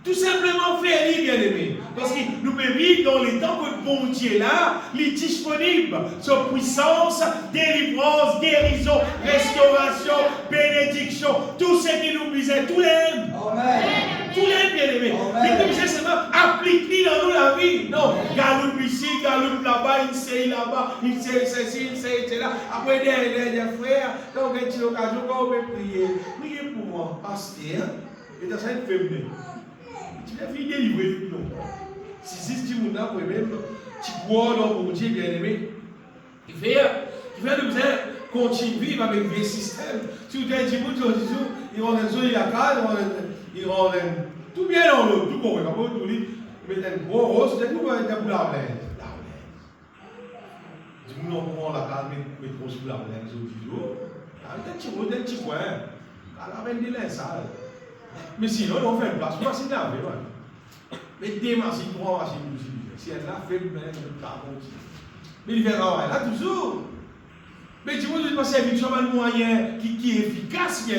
Tout simplement fais-le, bien aimé. Parce que nous vivons dans les temps que le bon Dieu là, il est disponible. Sa puissance, délivrance, guérison, restauration, bénédiction, tout ce qui nous disait, tout l'aime. Tout l'aime, bien aimé. Il nous disait seulement applique-le dans nous la vie. Non, galoupe ici, galoupe là-bas, il sait là-bas, il sait ceci, il sait là. Après, des frères, quand on a une occasion, quand on peut prier, priez pour moi, pasteur, et dans cette femme. Tu as fini délivrer, non. Si tu m'as pour même, tu crois dans mon Dieu bien-aimé. Il fait de vous continuer à vivre avec le système. Si vous avez dit, ils vont dans la case, ils vont tout bien dans l'eau, tout bon, mais un gros rose, c'est tout pour la blague. Si vous n'en prenez la case, mais trop sur la blague, c'est un petit coin. À la veine de l'insal. Mais sinon, on fait une place pour machine à laver. Mais des machines, 3 machines, si elle a fait, mais elle ne pas Mais il fait travail là toujours. Mais tu vois, il passe un moyen qui est efficace.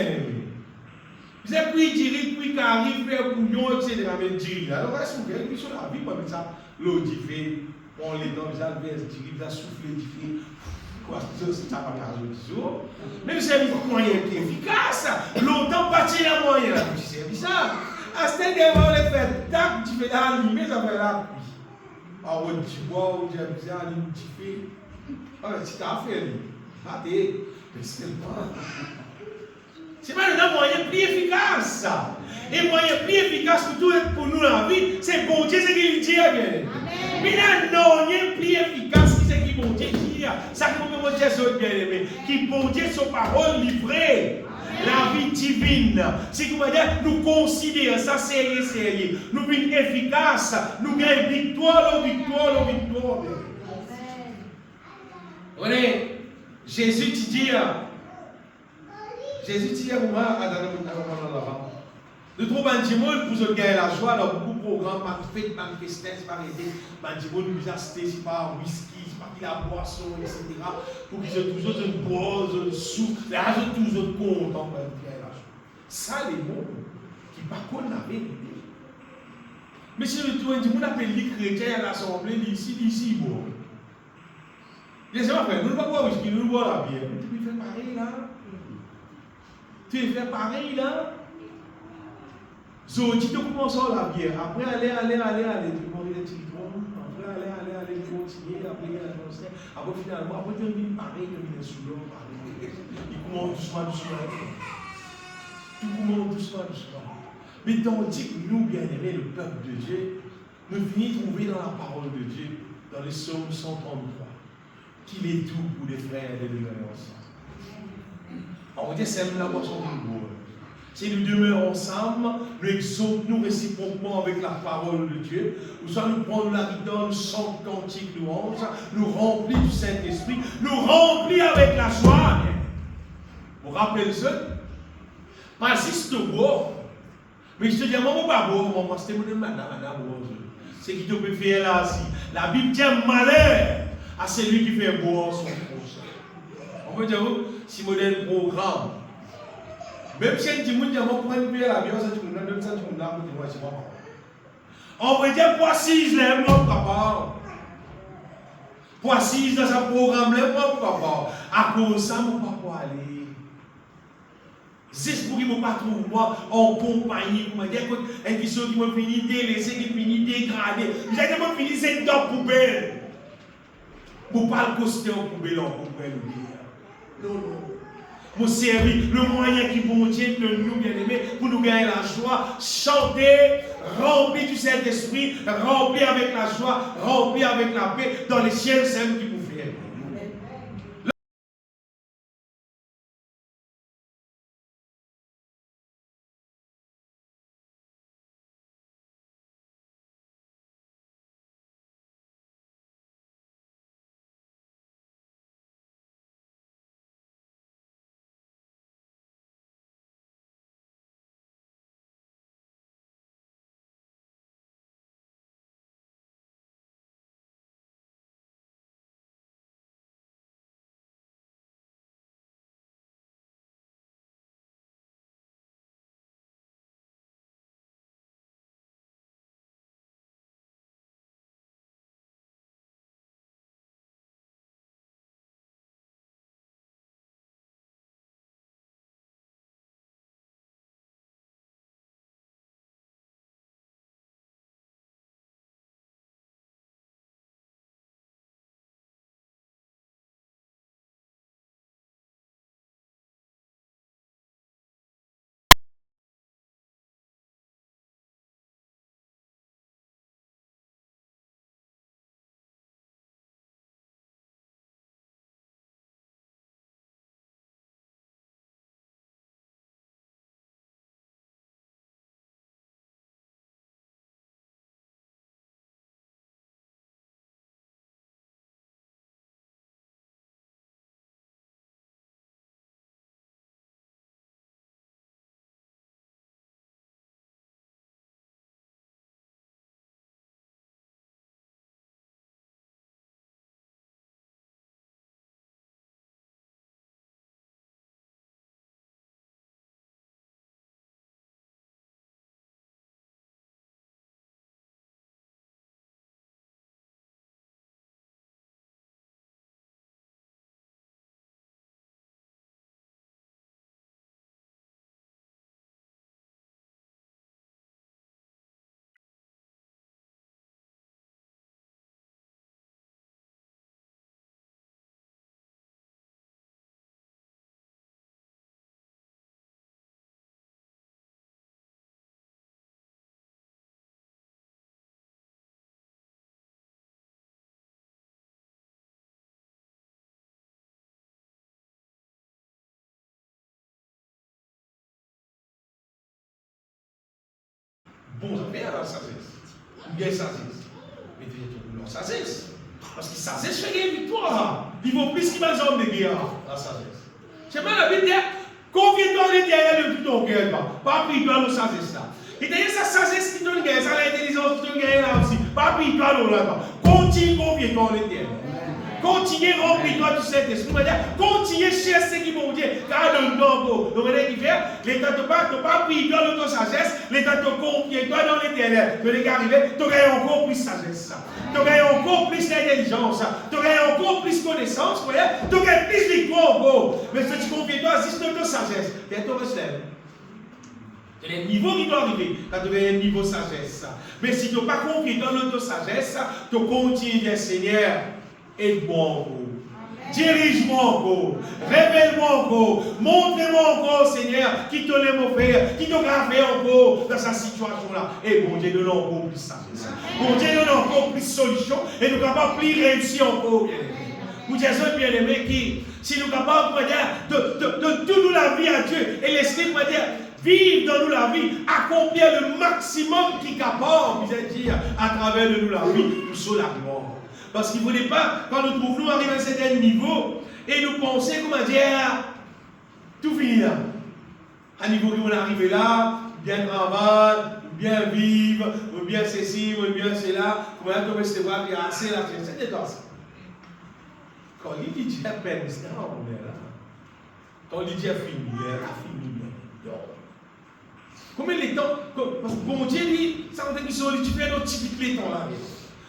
C'est puis dire, puis qui arrive, faire bouillon, etc. Mais dire, alors est-ce que vous sur la vie, comme ça, l'eau dit fait, on les donne, ça vient, il va souffler, il fait, quoi, ça va pas toujours. Mais c'est un moyen qui est efficace. Longtemps, pas tirer un moyen, c'est ça. À ce moment, on les fait, tac, tu fais l'allumer, ça fait là. Ah, on dit, wow, j'aime ça, tu fais. Ah, c'est ta affaire, raté. C'est pas un moyen plus efficace. Et moyen plus efficace pour nous dans la vie, c'est bon Dieu, c'est qu'il dit. Mais là, non, il y a plus efficace qui c'est qui bon Dieu dit. Ça qui bon Dieu c'est bien aimé. Qui bon Dieu son parole livrée. La vie divine. Si vous dire, nous considérons ça sérieux. Nous sommes efficaces. Nous gagnons victoire. Voyez, Jésus dit à moi, nous trouvons un dimanche pour se gagner la joie dans beaucoup de programmes, manifestés, par aider, un dimanche nous acheter, c'est pas un whisky, c'est pas qu'il a boisson, etc. Pour qu'ils aient toujours une pause, une soupe, là, ils ont toujours content pour gagner la joie. Ça, les mots qui par contre n'avaient pas. Mais si le tour du monde appelle les chrétiens à l'assemblée, ici, bon. Les gens, nous ne pouvons pas boire whisky, nous ne boire la bière. Mais tu fais pareil là. Tu fais pareil là. So, tu te commences à la bière. Après, aller. Tu prends les citron. Après, aller, continuer. Après, finalement, après, tu viens pareil, tu viens sous l'eau. Il commence doucement. Tout commence doucement. Mais tandis que nous, bien-aimés, le peuple de Dieu, nous finissons de trouver dans la parole de Dieu, dans les psaumes 133, qu'il est tout pour les frères et les demeurés ensemble. On va dire, c'est la boisson du bois. Si nous demeurons ensemble, nous exaltons réciproquement avec la parole de Dieu, ou soit nous prenons la guitare, nous chantons cantique, louange, nous remplissons du Saint-Esprit, nous remplissons avec la joie. Vous rappelez ça? Pas juste de boire. Mais je te dis, maman, pas boire, maman, c'était mon madame, c'est qui te peut faire là aussi. La Bible dit malheur à celui qui fait boire son prochain. On peut dire, si modèle programme. Même si tu me dis, on prend une bière, la bière, ça tu me donnes, ça tu me donnes, c'est moi. On veut dire, pour assise, là, moi, papa. Pour assise dans ce programme, là, moi, papa. À cause de ça, mon papa, aller. C'est pour qu'il ne me pas trouver moi en compagnie, pour me dire, écoute, et qui sont qui m'ont fini délaissé, qui fini dégradé. Vous avez m'ont fini, c'est dans poubelle. Pour pas le coster en poubelle, Non. Pour servir le moyen qui bon Dieu de nous bien aimés pour nous gagner la joie, chanter, rempli du Saint-Esprit, rempli avec la joie, rempli avec la paix dans les ciels saints qui vous fait. bon affaire la sagesse. Ou bien sagesse. Mais tu es leur sagesse. Parce que sagesse fait gagner victoire. Il vaut plus qu'il va jamais de guerre, la sagesse. C'est pas la Bible dit, confie-toi en l'Éternel de tout ton cœur. Pas pris-toi dans la sagesse là. Et d'ailleurs, sa sagesse qui donne guerre, ça l'intelligence qui donne guerre là aussi. Pas pris-toi dans là-bas. Continue confier-toi en l'Éternel. Continuez remplis-toi du Saint-Esprit. Continuez chercher qui vont dire, car le nom, donc qui fait, l'État ne pas pris dans notre sagesse, l'État te confie toi dans l'Éternel. Tu es arrivé, tu aurais encore plus sagesse, tu aurais encore plus d'intelligence, tu aurais encore plus de connaissance, tu aurais plus de victoire. Mais si tu confies toi, juste de ta sagesse, tu es ton recel. Il y a un niveau qui doit arriver, quand tu as un niveau de sagesse. Mais si tu n'as pas confié dans notre sagesse, tu continues de dire, Seigneur, aide-moi encore. Dirige-moi encore. Révèle-moi encore. Montre-moi encore, Seigneur, qui te l'aime faire, qui te l'a fait encore dans sa situation-là. Et bon Dieu, donne encore plus sagesse. Bon Dieu, donne encore plus de solutions. Et nous sommes capables de plus réussir encore. Vous dites, bien aimé, qui, si nous sommes capables de tout nous la vie à Dieu, et l'esprit peut dire, vivre dans nous la vie, accomplir le maximum qui est capable, vous allez dire, à travers de nous la vie, nous sommes la gloire. Parce qu'il ne faudrait pas, quand nous trouvons arriver à un certain niveau, et nous penser, comment dire, tout finit là. À niveau où on est arrivé là, bien travailler, bien vivre, ou bien ceci, ou bien cela, comment on peut recevoir, bien assez là, c'est comme ça. Quand il dit Dieu peine, c'est là, on est là. Quand il dit Dieu fini, il a fini. Combien de temps, parce que bon Dieu dit, ça veut dire qu'il tu fais notre petit temps là.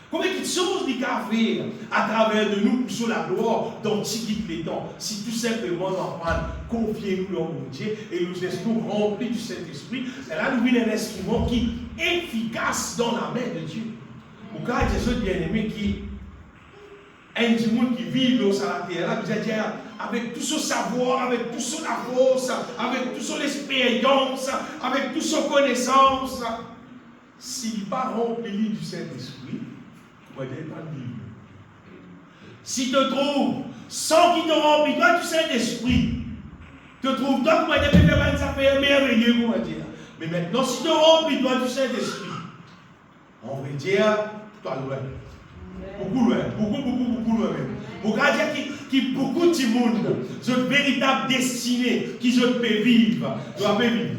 Combien de choses il a fait à travers de nous sur la gloire dans les temps. Si tout simplement nous apprendre, confiez-nous dans mon Dieu et nous laissons remplis du Saint-Esprit. Et là, nous voulons un instrument qui est efficace dans la main de Dieu. Au cas de Jésus bien-aimé qui est un monde qui vit dans la terre, là, vous allez dire, avec tout son savoir, avec tout son force, avec toute son expérience, avec toute son connaissance, s'il n'est pas rempli du Saint-Esprit, pas de vivre. Si tu te trouves sans qu'il te remplit toi du Saint-Esprit, te trouves toi comment dire que ça fait merveilleux, comment dire. Mais maintenant, si tu remplis toi du Saint-Esprit, on va dire, toi loin. Beaucoup loin, beaucoup loin même. Pour dire qu'il beaucoup de monde, cette véritable destinée qui je peux vivre, doit vivre.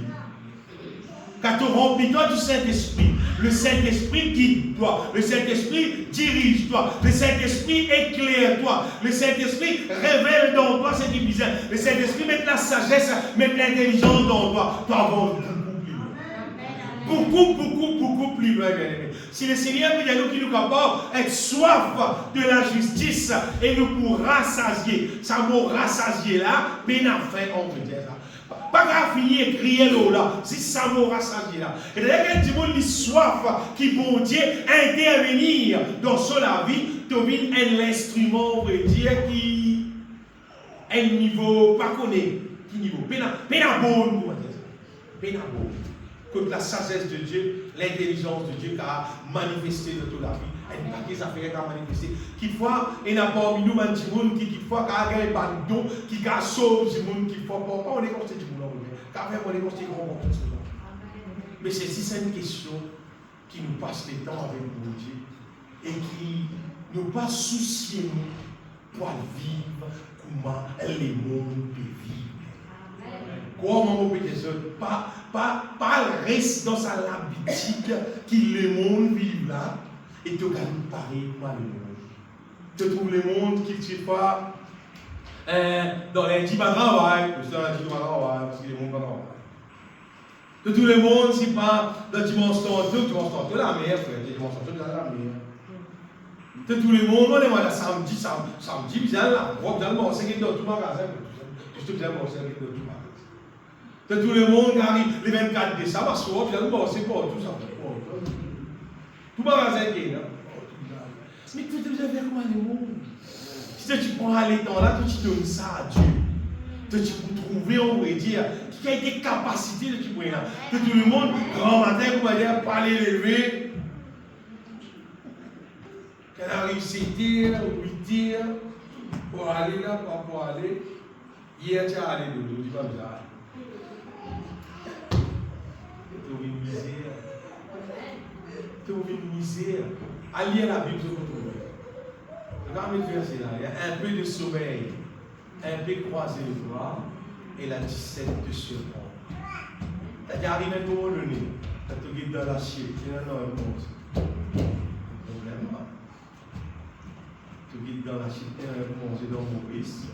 Quand tu remplis toi du Saint-Esprit, le Saint-Esprit guide-toi, le Saint-Esprit dirige-toi, le Saint-Esprit éclaire-toi, le Saint-Esprit révèle dans toi ce qui est bizarre, le Saint-Esprit met la sagesse, met l'intelligence dans toi, tu avances beaucoup plus loin, bien aimé. Si le Seigneur veut dire qu'il nous capable d'être soif de la justice et nous pour rassasier, ça mot rassasier là, bien à faire, on peut dire ça. Pas qu'à finir crier là, si ça m'a rassasié là. Et d'ailleurs, quand tu vois soif qui bon Dieu intervenir dans son la vie, tu as un instrument, on veut dire, qui est un niveau, pas connaît, qui niveau, pénabon, on va dire ça. Pénabon. Que la sagesse de Dieu, l'intelligence de Dieu qui a manifesté dans toute la vie. Et pas des affaires qui a manifesté. Qui fois, il n'y a pas eu nous, qui fois, qui a gagné par don, qui a sauvé du monde, qui fois, pas on est comme du monde, car même on est comme grand mais c'est si c'est une question qui nous passe le temps avec mon Dieu et qui nous pas soucier pour vivre comment les mondes peuvent vivre. Comment on peut dire pas reste dans sa l'habitude qui le monde vit là et te gagne pareil par le monde. Tu trouves le monde qui ne fait pas dans les 10 travail, parce que le monde va travailler. De tout le monde, si pas dans dimanche de la mer, frère, dimanche de la mer. De tout le monde, on est là samedi, bizarre là, on va dans tout magasin, juste bien manger dans tout magasin. De tout le monde qui arrive le 24 décembre, parce qu'on vient de passer pour tout ça. Tout magasin qui est là. Mais tu te faire comment le monde? Si tu prends les temps là, tu donnes ça à Dieu. Tu peux trouver, on va dire, qui a des capacités de tu prends là. Que tout le monde, grand matin, on va dire, parler lever. Qu'elle arrive 7h, 8h, pour aller là, pour aller. Hier, tu as allé de l'eau, tu vas me dire. Une misère. lisez, à lire la Bible, vous retrouvez. Regardez le verset là, il y a un peu de sommeil, un peu croisé les bras, et la 17 te surprend. C'est-à-dire, arrive à un moment donné, quand tu es dans la chier, tu es dans la réponse. Problème là. Tu es dans la chier, tu es dans la réponse, dans mon risque.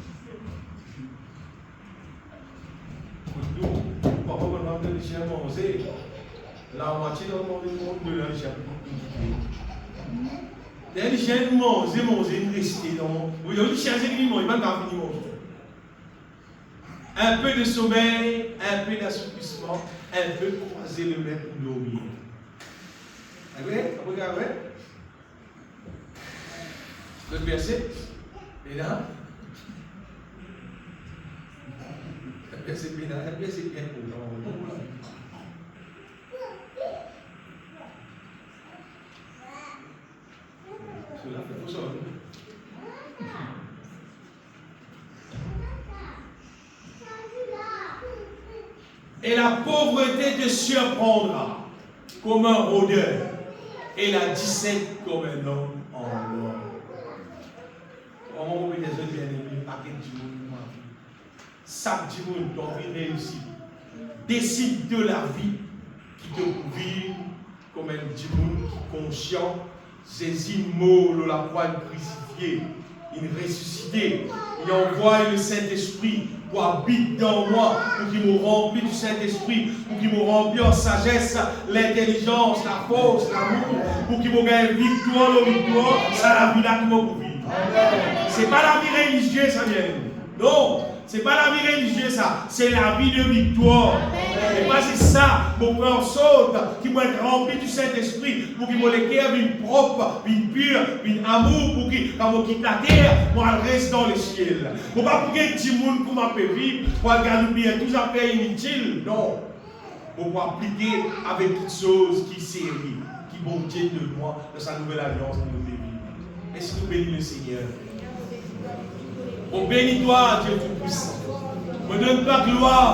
Nous, parfois, quand on a des chiens manger, la moitié dans le monde de leur chien. Les chiens mangent, restent dans. Oui, les chiens qui mangent, ils ne vont pas finir manger. Un peu de sommeil, un peu d'assouplissement, un peu croiser le lait pour dormir. Regardez. Le verset. Et là. Le verset bien pour nous. Cela fait pour ça. Et la pauvreté te surprendra comme un rôdeur, et la 17 comme un homme en or. Comment vous pouvez des bien-aimés, paquet du monde, sac du monde, ton vie réussie. Décide de la vie qui te vit comme un djimoun qui conscient. Jésus mort de la croix crucifié, il ressuscité, il envoie le Saint-Esprit pour habiter dans moi, pour qu'il me remplisse du Saint-Esprit, pour qu'il me remplisse en sagesse, l'intelligence, la force, l'amour, pour qu'il me gagne victoire, ça la vie là qui m'a pour vivre. C'est pas la vie religieuse, ça vient. Non, c'est pas la vie religieuse, ça, c'est la vie de victoire. Et pas c'est ça, mon cœur saute, qui va être rempli du Saint-Esprit, pour qu'il me le cœur une propre, une pure, une amour, pour qu'il, quand je quitte la terre, moi je reste dans le ciel. Pour pas pour qu'il y ait un petit monde pour m'appeler vivre, pour garder bien tous affaires inutiles, non. Pour appliquer avec toutes choses qui série, qui vont Dieu de moi, de sa nouvelle alliance dans nos vies. Est-ce que vous bénissez le Seigneur? On bénit toi, Dieu Tout-Puissant. On ne donne pas gloire.